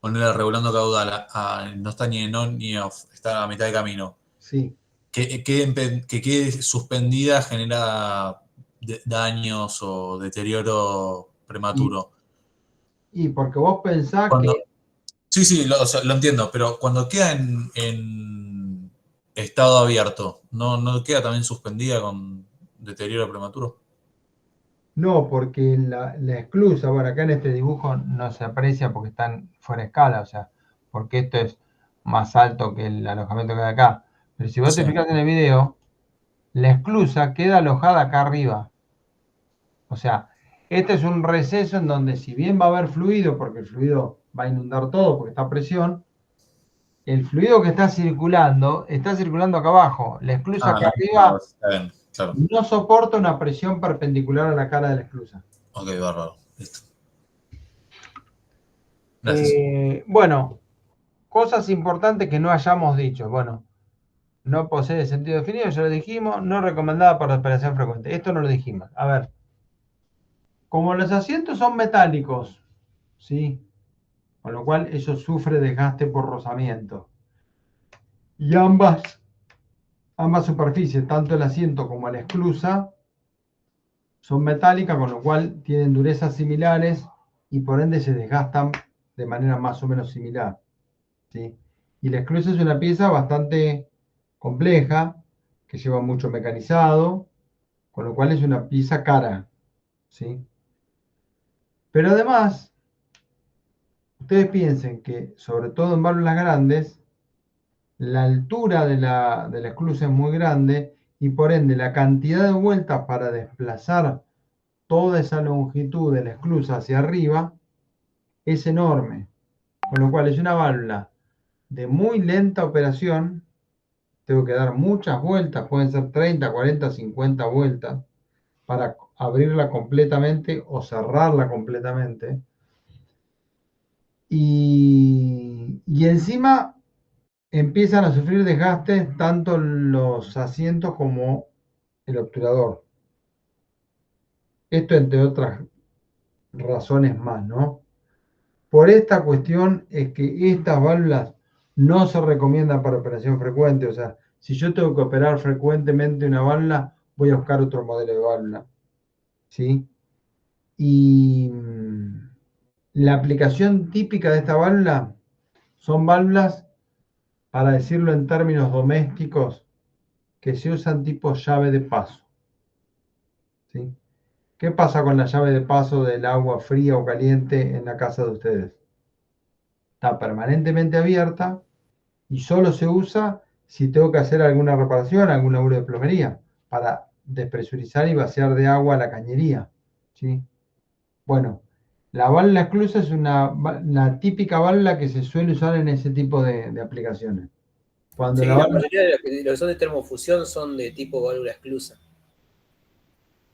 ponerle regulando caudal, no está ni en on ni off, está a mitad de camino, Sí. que quede suspendida genera daños o deterioro prematuro. Y porque vos pensás que... Sí, o sea, lo entiendo, pero cuando queda en estado abierto, ¿no queda también suspendida con deterioro prematuro? No, porque la esclusa, bueno, acá en este dibujo no se aprecia porque están fuera de escala, o sea, porque esto es más alto que el alojamiento que hay acá. Pero si vos te Sí. fijas en el video, la esclusa queda alojada acá arriba. O sea, este es un receso en donde si bien va a haber fluido, porque el fluido va a inundar todo porque está a presión, el fluido que está circulando acá abajo. La esclusa acá arriba Está bien, claro. no soporta una presión perpendicular a la cara de la esclusa. Ok, bárbaro. Listo. Gracias. Bueno, cosas importantes que no hayamos dicho. Bueno, no posee sentido definido, ya lo dijimos. No recomendada para operación frecuente. Esto no lo dijimos. A ver, como los asientos son metálicos, ¿sí? Con lo cual eso sufre desgaste por rozamiento. Y ambas superficies, tanto el asiento como la esclusa, son metálicas, con lo cual tienen durezas similares y por ende se desgastan de manera más o menos similar, ¿sí? Y la esclusa es una pieza bastante compleja, que lleva mucho mecanizado, con lo cual es una pieza cara, ¿sí? Pero además, ustedes piensen que, sobre todo en válvulas grandes, la altura de la esclusa es muy grande y por ende la cantidad de vueltas para desplazar toda esa longitud de la esclusa hacia arriba es enorme. Con lo cual es una válvula de muy lenta operación. Tengo que dar muchas vueltas, pueden ser 30, 40, 50 vueltas para abrirla completamente o cerrarla completamente. Y encima empiezan a sufrir desgastes tanto los asientos como el obturador. Esto entre otras razones más, ¿no? Por esta cuestión es que estas válvulas no se recomiendan para operación frecuente. O sea, si yo tengo que operar frecuentemente una válvula, voy a buscar otro modelo de válvula, ¿sí? Y la aplicación típica de esta válvula son válvulas, para decirlo en términos domésticos, que se usan tipo llave de paso, ¿sí? ¿Qué pasa con la llave de paso del agua fría o caliente en la casa de ustedes? Está permanentemente abierta y solo se usa si tengo que hacer alguna reparación, algún laburo de plomería, para despresurizar y vaciar de agua la cañería, ¿sí? Bueno, la válvula esclusa es una típica válvula que se suele usar en ese tipo de aplicaciones. Cuando Sí, la la válvula... mayoría de los que son de termofusión son de tipo válvula esclusa.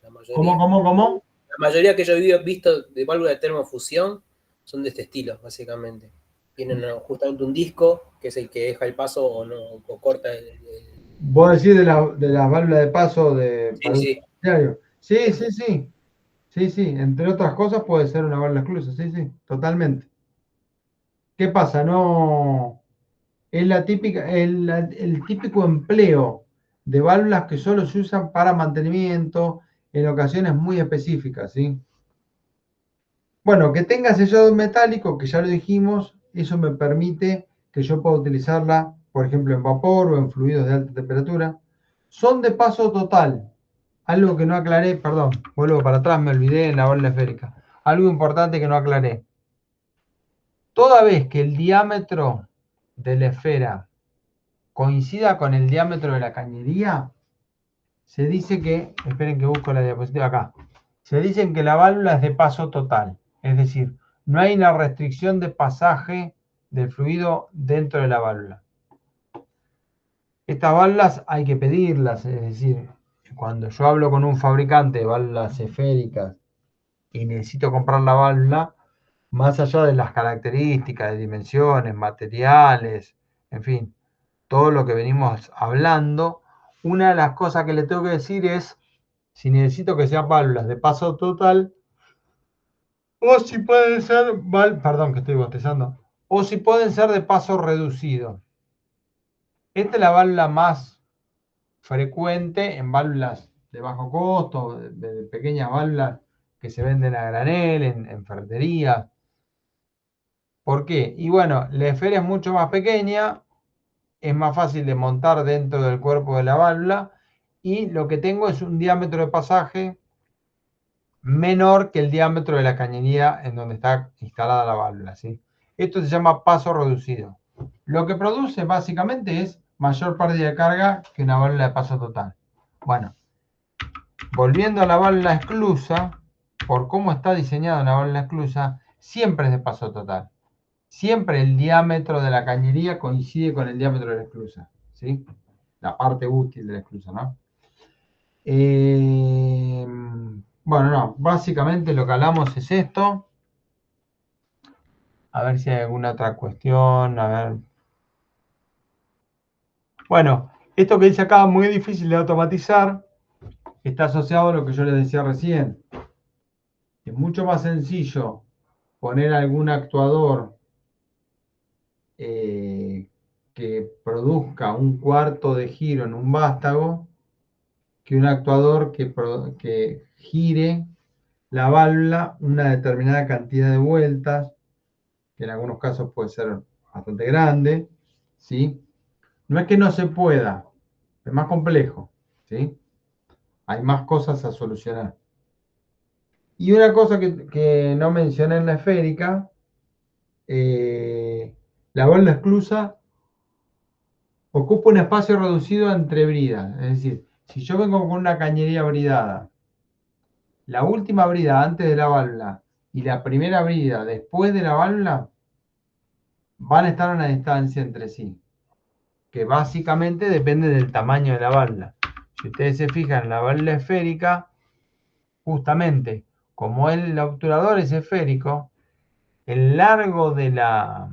La mayoría. ¿Cómo? La mayoría que yo he visto de válvula de termofusión son de este estilo, básicamente. Tienen justamente un disco, que es el que deja el paso o no, o corta ¿Vos decís de las válvulas de paso para un Sí. diario? Sí, sí, sí. Sí, sí. Entre otras cosas puede ser una válvula esclusa. Sí, sí, totalmente. ¿Qué pasa? No. Es la típica, el típico empleo de válvulas que solo se usan para mantenimiento en ocasiones muy específicas, ¿sí? Bueno, que tenga sellado metálico, que ya lo dijimos, eso me permite que yo pueda utilizarla, por ejemplo, en vapor o en fluidos de alta temperatura. Son de paso total. Algo que no aclaré, perdón, vuelvo para atrás, me olvidé en la válvula esférica. Algo importante que no aclaré. Toda vez que el diámetro de la esfera coincida con el diámetro de la cañería, se dice que, esperen que busco la diapositiva acá, se dice que la válvula es de paso total, es decir, no hay una restricción de pasaje del fluido dentro de la válvula. Estas válvulas hay que pedirlas, es decir, cuando yo hablo con un fabricante de válvulas esféricas y necesito comprar la válvula, más allá de las características, de dimensiones, materiales, en fin, todo lo que venimos hablando, una de las cosas que le tengo que decir es si necesito que sean válvulas de paso total o si pueden ser, perdón que estoy bostezando, o si pueden ser de paso reducido. Esta es la válvula más frecuente en válvulas de bajo costo, de pequeñas válvulas que se venden a granel, en ferreterías. ¿Por qué? Y bueno, la esfera es mucho más pequeña, es más fácil de montar dentro del cuerpo de la válvula y lo que tengo es un diámetro de pasaje menor que el diámetro de la cañería en donde está instalada la válvula, ¿sí? Esto se llama paso reducido. Lo que produce básicamente es mayor pérdida de carga que una válvula de paso total. Bueno, volviendo a la válvula esclusa, por cómo está diseñada una válvula esclusa, siempre es de paso total. Siempre el diámetro de la cañería coincide con el diámetro de la esclusa, ¿sí? La parte útil de la esclusa, ¿no? Bueno, no, básicamente lo que hablamos es esto. A ver si hay alguna otra cuestión, a ver. Bueno, esto que dice acá, muy difícil de automatizar, está asociado a lo que yo les decía recién. Es mucho más sencillo poner algún actuador que produzca un cuarto de giro en un vástago que un actuador que gire la válvula una determinada cantidad de vueltas, que en algunos casos puede ser bastante grande, ¿sí? No es que no se pueda, es más complejo, ¿sí? Hay más cosas a solucionar. Y una cosa que no mencioné en la esférica, la válvula esclusa ocupa un espacio reducido entre bridas. Es decir, si yo vengo con una cañería bridada, la última brida antes de la válvula y la primera brida después de la válvula van a estar a una distancia entre sí, que básicamente depende del tamaño de la válvula. Si ustedes se fijan en la válvula esférica, justamente como el obturador es esférico, el largo de la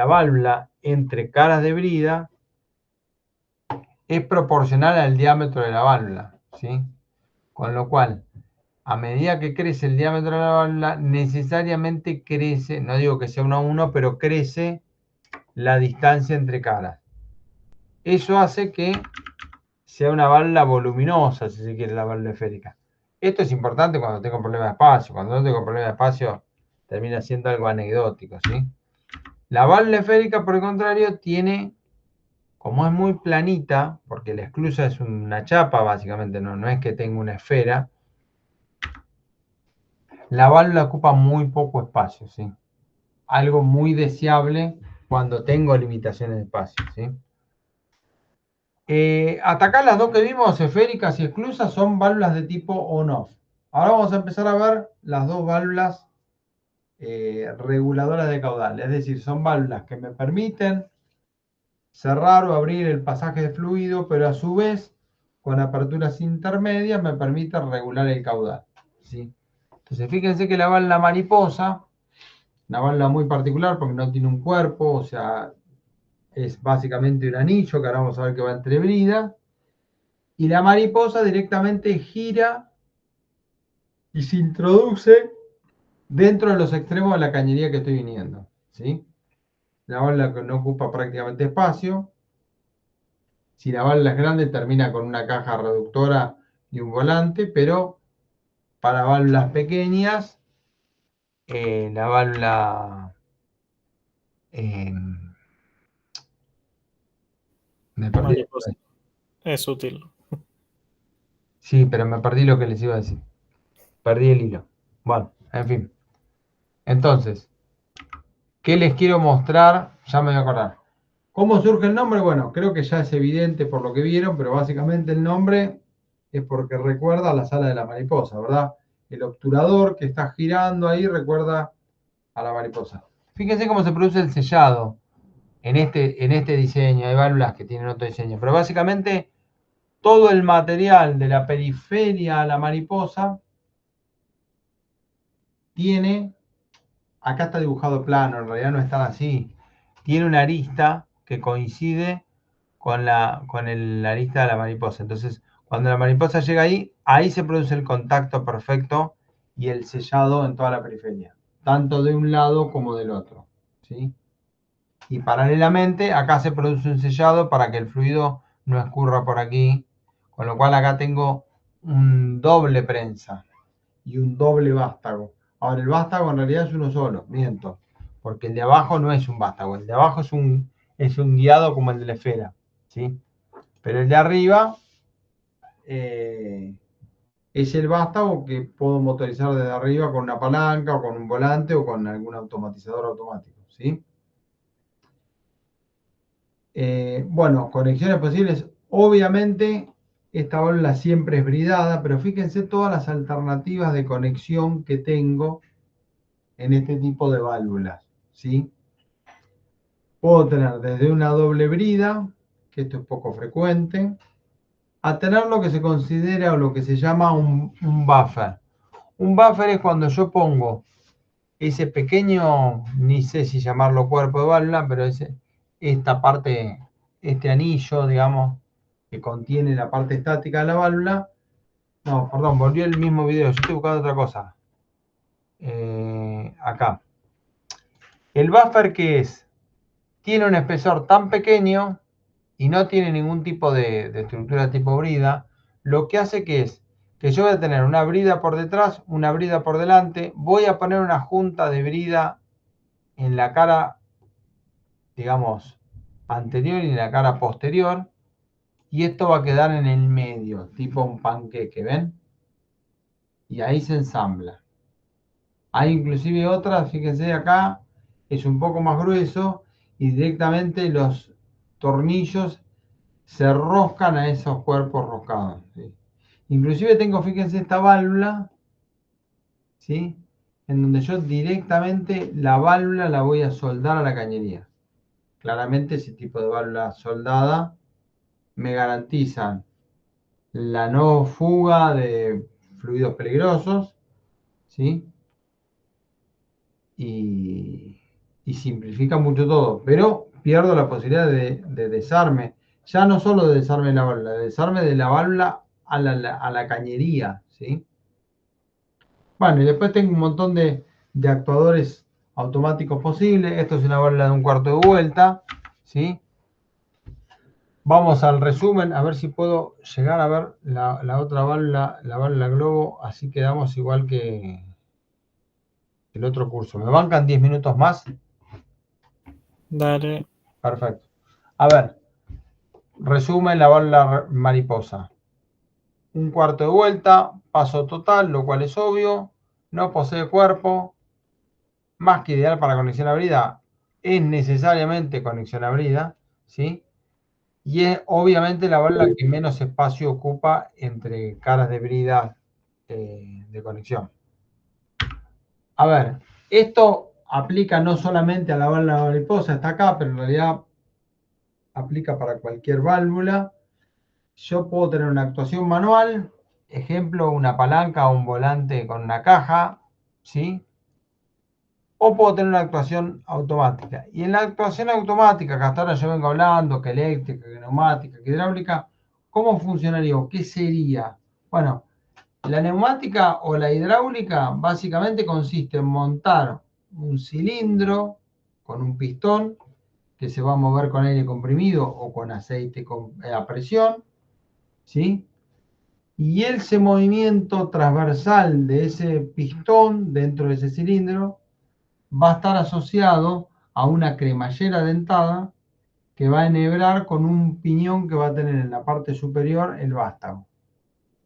válvula entre caras de brida es proporcional al diámetro de la válvula, ¿sí? Con lo cual, a medida que crece el diámetro de la válvula, necesariamente crece, no digo que sea 1 a 1, pero crece la distancia entre caras. Eso hace que sea una válvula voluminosa, si se quiere, la válvula esférica. Esto es importante cuando tengo problemas de espacio. Cuando no tengo problemas de espacio, termina siendo algo anecdótico, ¿sí? La válvula esférica, por el contrario, tiene, como es muy planita, porque la esclusa es una chapa, básicamente, no es que tenga una esfera, la válvula ocupa muy poco espacio, ¿sí? Algo muy deseable cuando tengo limitaciones de espacio, ¿sí? Hasta acá las dos que vimos, esféricas y esclusas, son válvulas de tipo on-off. Ahora vamos a empezar a ver las dos válvulas reguladoras de caudal. Es decir, son válvulas que me permiten cerrar o abrir el pasaje de fluido, pero a su vez, con aperturas intermedias, me permite regular el caudal, ¿sí? Entonces, fíjense que la válvula mariposa, una válvula muy particular porque no tiene un cuerpo, o sea, es básicamente un anillo, que ahora vamos a ver que va entre bridas, y la mariposa directamente gira y se introduce dentro de los extremos de la cañería que estoy viniendo, ¿sí? La válvula que no ocupa prácticamente espacio. Si la válvula es grande, termina con una caja reductora y un volante, pero para válvulas pequeñas, la válvula... me perdí. Mariposa. Es útil. Sí, pero me perdí lo que les iba a decir. Perdí el hilo. Bueno, en fin. Entonces, ¿qué les quiero mostrar? Ya me voy a acordar. ¿Cómo surge el nombre? Bueno, creo que ya es evidente por lo que vieron, pero básicamente el nombre es porque recuerda a la sala de la mariposa, ¿verdad? El obturador que está girando ahí recuerda a la mariposa. Fíjense cómo se produce el sellado en este diseño. Hay válvulas que tienen otro diseño, pero básicamente todo el material de la periferia a la mariposa tiene, acá está dibujado plano, en realidad no es tan así, tiene una arista que coincide con la arista de la mariposa. Entonces, cuando la mariposa llega ahí se produce el contacto perfecto y el sellado en toda la periferia, tanto de un lado como del otro, ¿sí? Y paralelamente, acá se produce un sellado para que el fluido no escurra por aquí, con lo cual acá tengo un doble prensa y un doble vástago. Ahora, el vástago en realidad es uno solo, miento, porque el de abajo no es un vástago, el de abajo es un guiado como el de la esfera, ¿sí? Pero el de arriba es el vástago que puedo motorizar desde arriba con una palanca o con un volante o con algún automatizador automático, ¿sí? Bueno, conexiones posibles. Obviamente, esta válvula siempre es bridada, pero fíjense todas las alternativas de conexión que tengo en este tipo de válvulas, ¿sí? Puedo tener desde una doble brida, que esto es poco frecuente, a tener lo que se considera o lo que se llama un buffer. Un buffer es cuando yo pongo ese pequeño, ni sé si llamarlo cuerpo de válvula, pero esta parte, este anillo, digamos, que contiene la parte estática de la válvula. No, perdón, volví al mismo video, yo estoy buscando otra cosa. Acá. El buffer, ¿qué es? Tiene un espesor tan pequeño y no tiene ningún tipo de estructura tipo brida, lo que hace que es que yo voy a tener una brida por detrás, una brida por delante, voy a poner una junta de brida en la cara, digamos, anterior y en la cara posterior, y esto va a quedar en el medio, tipo un panqueque, ¿ven? Y ahí se ensambla. Hay inclusive otras, fíjense acá, es un poco más grueso y directamente los tornillos se roscan a esos cuerpos roscados, ¿sí? Inclusive tengo, fíjense, esta válvula, ¿sí? En donde yo directamente la válvula la voy a soldar a la cañería. Claramente ese tipo de válvula soldada me garantizan la no fuga de fluidos peligrosos, ¿sí? Y simplifica mucho todo, pero pierdo la posibilidad de desarme, ya no solo de desarme de la válvula, de desarme de la válvula a la cañería, ¿sí? Bueno, y después tengo un montón de actuadores automáticos posibles. Esto es una válvula de un cuarto de vuelta, ¿sí? Vamos al resumen, a ver si puedo llegar a ver la otra válvula, la válvula globo, así quedamos igual que el otro curso. ¿Me bancan 10 minutos más? Dale. Perfecto. A ver, resumen la válvula mariposa. Un cuarto de vuelta, paso total, lo cual es obvio, no posee cuerpo, más que ideal para conexión a brida, es necesariamente conexión a brida, ¿sí? Y es obviamente la válvula que menos espacio ocupa entre caras de brida de conexión. A ver, esto aplica no solamente a la válvula mariposa, está acá, pero en realidad aplica para cualquier válvula. Yo puedo tener una actuación manual, ejemplo, una palanca o un volante con una caja, ¿sí? O puedo tener una actuación automática. Y en la actuación automática, que hasta ahora yo vengo hablando, que eléctrica, que neumática, que hidráulica, ¿cómo funcionaría o qué sería? Bueno, la neumática o la hidráulica básicamente consiste en montar un cilindro con un pistón que se va a mover con aire comprimido o con aceite a presión, ¿sí? Y ese movimiento transversal de ese pistón dentro de ese cilindro va a estar asociado a una cremallera dentada que va a enhebrar con un piñón que va a tener en la parte superior el vástago.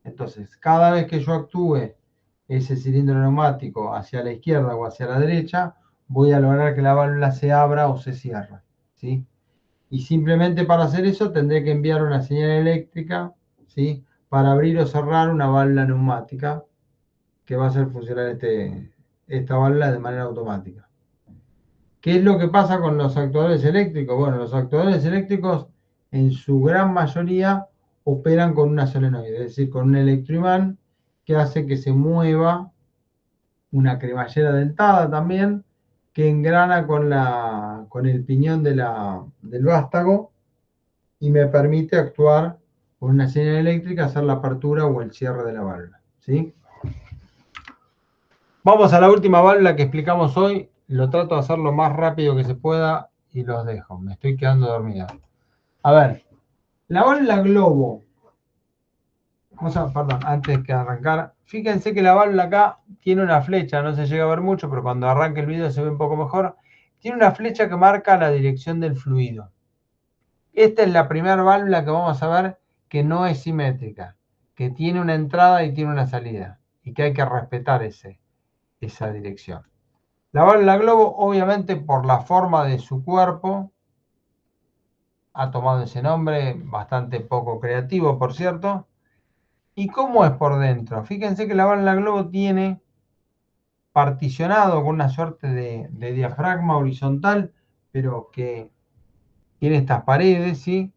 Entonces, cada vez que yo actúe ese cilindro neumático hacia la izquierda o hacia la derecha, voy a lograr que la válvula se abra o se cierre, ¿sí? Y simplemente para hacer eso tendré que enviar una señal eléctrica, ¿sí? Para abrir o cerrar una válvula neumática que va a hacer funcionar esta válvula de manera automática. ¿Qué es lo que pasa con los actuadores eléctricos? Bueno, los actuadores eléctricos en su gran mayoría operan con una solenoide, es decir, con un electroimán que hace que se mueva una cremallera dentada también, que engrana con el piñón del vástago y me permite actuar con una señal eléctrica, hacer la apertura o el cierre de la válvula, ¿sí? Vamos a la última válvula que explicamos hoy. Lo trato de hacer lo más rápido que se pueda y los dejo. Me estoy quedando dormida. A ver, la válvula globo. Perdón, antes que arrancar. Fíjense que la válvula acá tiene una flecha. No se llega a ver mucho, pero cuando arranque el video se ve un poco mejor. Tiene una flecha que marca la dirección del fluido. Esta es la primera válvula que vamos a ver que no es simétrica, que tiene una entrada y tiene una salida, y que hay que respetar esa dirección. La válvula globo, obviamente, por la forma de su cuerpo, ha tomado ese nombre, bastante poco creativo, por cierto. ¿Y cómo es por dentro? Fíjense que la válvula globo tiene particionado con una suerte de diafragma horizontal, pero que tiene estas paredes, ¿sí?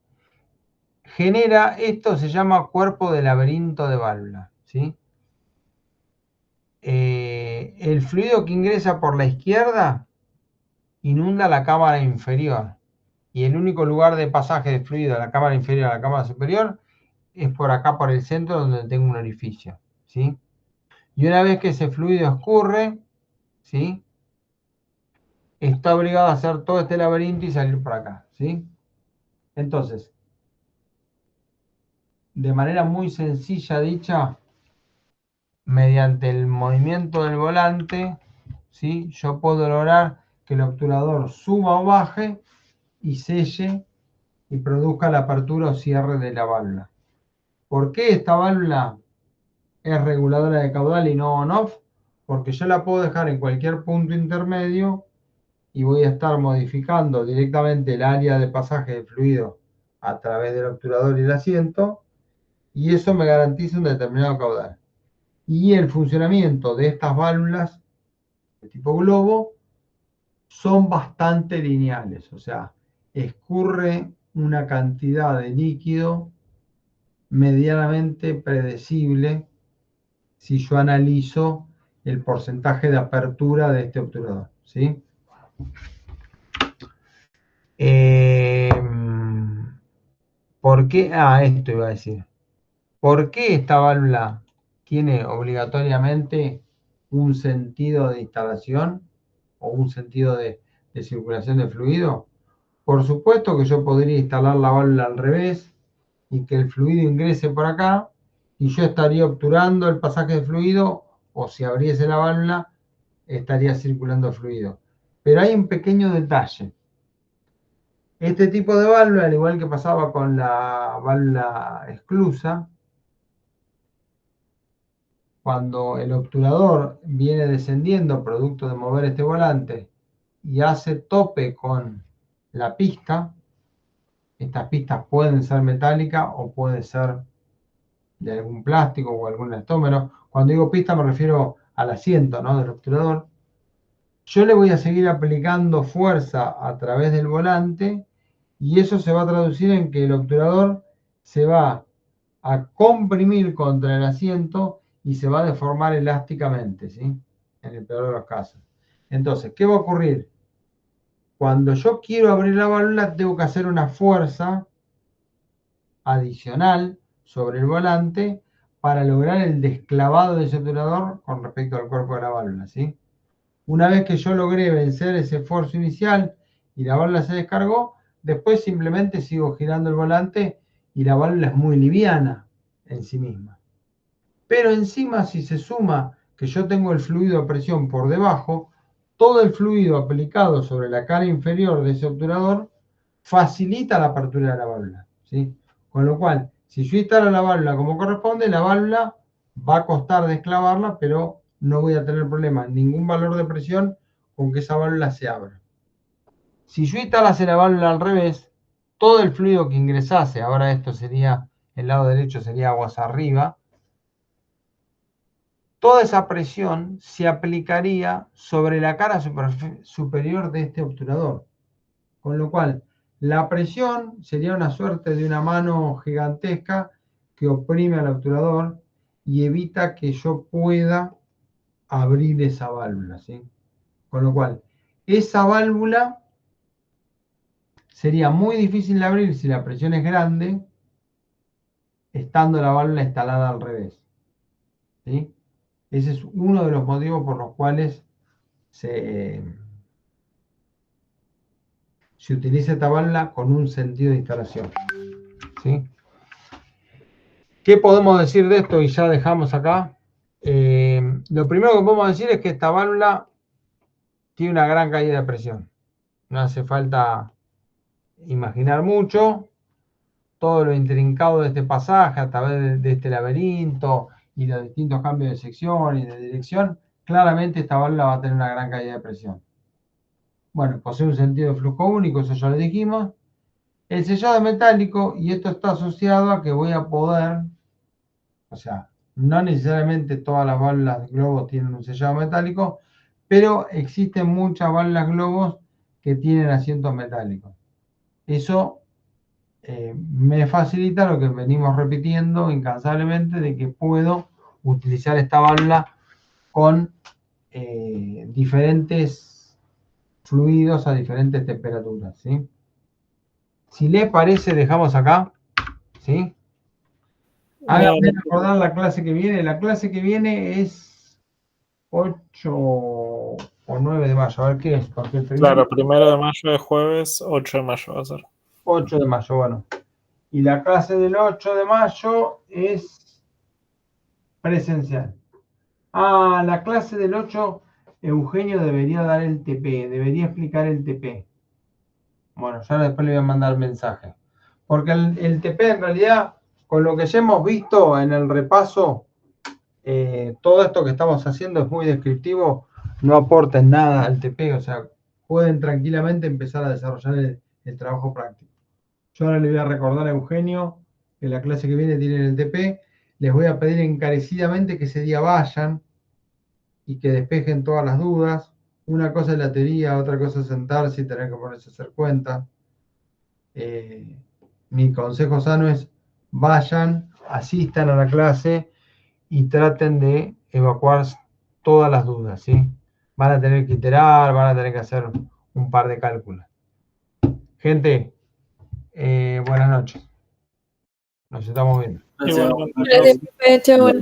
Genera, esto se llama cuerpo de laberinto de válvula, ¿sí? El fluido que ingresa por la izquierda inunda la cámara inferior y el único lugar de pasaje de fluido de la cámara inferior a la cámara superior es por acá, por el centro, donde tengo un orificio, ¿sí? Y una vez que ese fluido escurre, ¿sí? Está obligado a hacer todo este laberinto y salir por acá, ¿sí? Entonces, de manera muy sencilla dicha, mediante el movimiento del volante, ¿sí? Yo puedo lograr que el obturador suba o baje y selle y produzca la apertura o cierre de la válvula. ¿Por qué esta válvula es reguladora de caudal y no on-off? Porque yo la puedo dejar en cualquier punto intermedio y voy a estar modificando directamente el área de pasaje de fluido a través del obturador y el asiento, y eso me garantiza un determinado caudal. Y el funcionamiento de estas válvulas de tipo globo son bastante lineales, o sea, escurre una cantidad de líquido medianamente predecible si yo analizo el porcentaje de apertura de este obturador, ¿sí? ¿Por qué? Esto iba a decir. ¿Por qué esta válvula tiene obligatoriamente un sentido de instalación o un sentido de circulación de fluido? Por supuesto que yo podría instalar la válvula al revés y que el fluido ingrese por acá y yo estaría obturando el pasaje de fluido, o si abriese la válvula estaría circulando fluido. Pero hay un pequeño detalle. Este tipo de válvula, al igual que pasaba con la válvula esclusa, cuando el obturador viene descendiendo producto de mover este volante y hace tope con la pista, estas pistas pueden ser metálicas o pueden ser de algún plástico o algún elastómero. Cuando digo pista me refiero al asiento, ¿no?, del obturador. Yo le voy a seguir aplicando fuerza a través del volante y eso se va a traducir en que el obturador se va a comprimir contra el asiento y se va a deformar elásticamente, ¿sí?, en el peor de los casos. Entonces, ¿qué va a ocurrir? Cuando yo quiero abrir la válvula, tengo que hacer una fuerza adicional sobre el volante para lograr el desclavado de ese obturador con respecto al cuerpo de la válvula, ¿sí? Una vez que yo logré vencer ese esfuerzo inicial y la válvula se descargó, después simplemente sigo girando el volante y la válvula es muy liviana en sí misma. Pero encima, si se suma que yo tengo el fluido a presión por debajo, todo el fluido aplicado sobre la cara inferior de ese obturador facilita la apertura de la válvula, ¿sí? Con lo cual, si yo instalo la válvula como corresponde, la válvula va a costar desclavarla, pero no voy a tener problema, ningún valor de presión con que esa válvula se abra. Si yo instalase la válvula al revés, todo el fluido que ingresase, ahora esto sería, el lado derecho sería aguas arriba, toda esa presión se aplicaría sobre la cara superior de este obturador. Con lo cual, la presión sería una suerte de una mano gigantesca que oprime al obturador y evita que yo pueda abrir esa válvula, ¿sí? Con lo cual, esa válvula sería muy difícil de abrir si la presión es grande, estando la válvula instalada al revés, ¿sí? Ese es uno de los motivos por los cuales se utiliza esta válvula con un sentido de instalación, ¿sí? ¿Qué podemos decir de esto? Y ya dejamos acá. Lo primero que podemos decir es que esta válvula tiene una gran caída de presión. No hace falta imaginar mucho. Todo lo intrincado de este pasaje a través de este laberinto y los distintos cambios de sección y de dirección, claramente esta válvula va a tener una gran caída de presión. Bueno, posee un sentido de flujo único, eso ya lo dijimos. El sellado es metálico y esto está asociado a que voy a poder, o sea, no necesariamente todas las válvulas globos tienen un sellado metálico, pero existen muchas válvulas globos que tienen asientos metálicos. Eso me facilita lo que venimos repitiendo incansablemente, de que puedo utilizar esta válvula con diferentes fluidos a diferentes temperaturas, ¿sí? Si les parece, dejamos acá, ¿sí? Háganme recordar la clase que viene. La clase que viene es 8 o 9 de mayo. A ver qué es. Porque Claro, 1 de mayo de jueves, 8 de mayo va a ser. 8 de mayo, bueno. Y la clase del 8 de mayo es presencial. La clase del 8 Eugenio debería dar el TP, debería explicar el TP. Bueno, yo después le voy a mandar mensaje. Porque el TP en realidad, con lo que ya hemos visto en el repaso, todo esto que estamos haciendo es muy descriptivo, no aporta en nada al TP, o sea, pueden tranquilamente empezar a desarrollar el trabajo práctico. Yo ahora le voy a recordar a Eugenio que la clase que viene tienen el TP, les voy a pedir encarecidamente que ese día vayan y que despejen todas las dudas. Una cosa es la teoría, otra cosa es sentarse y tener que ponerse a hacer cuenta. Mi consejo sano es vayan, asistan a la clase y traten de evacuar todas las dudas, ¿sí? Van a tener que iterar, van a tener que hacer un par de cálculos. Gente, buenas noches. Nos estamos viendo. Igualmente. Gracias, profe. Chao, bueno.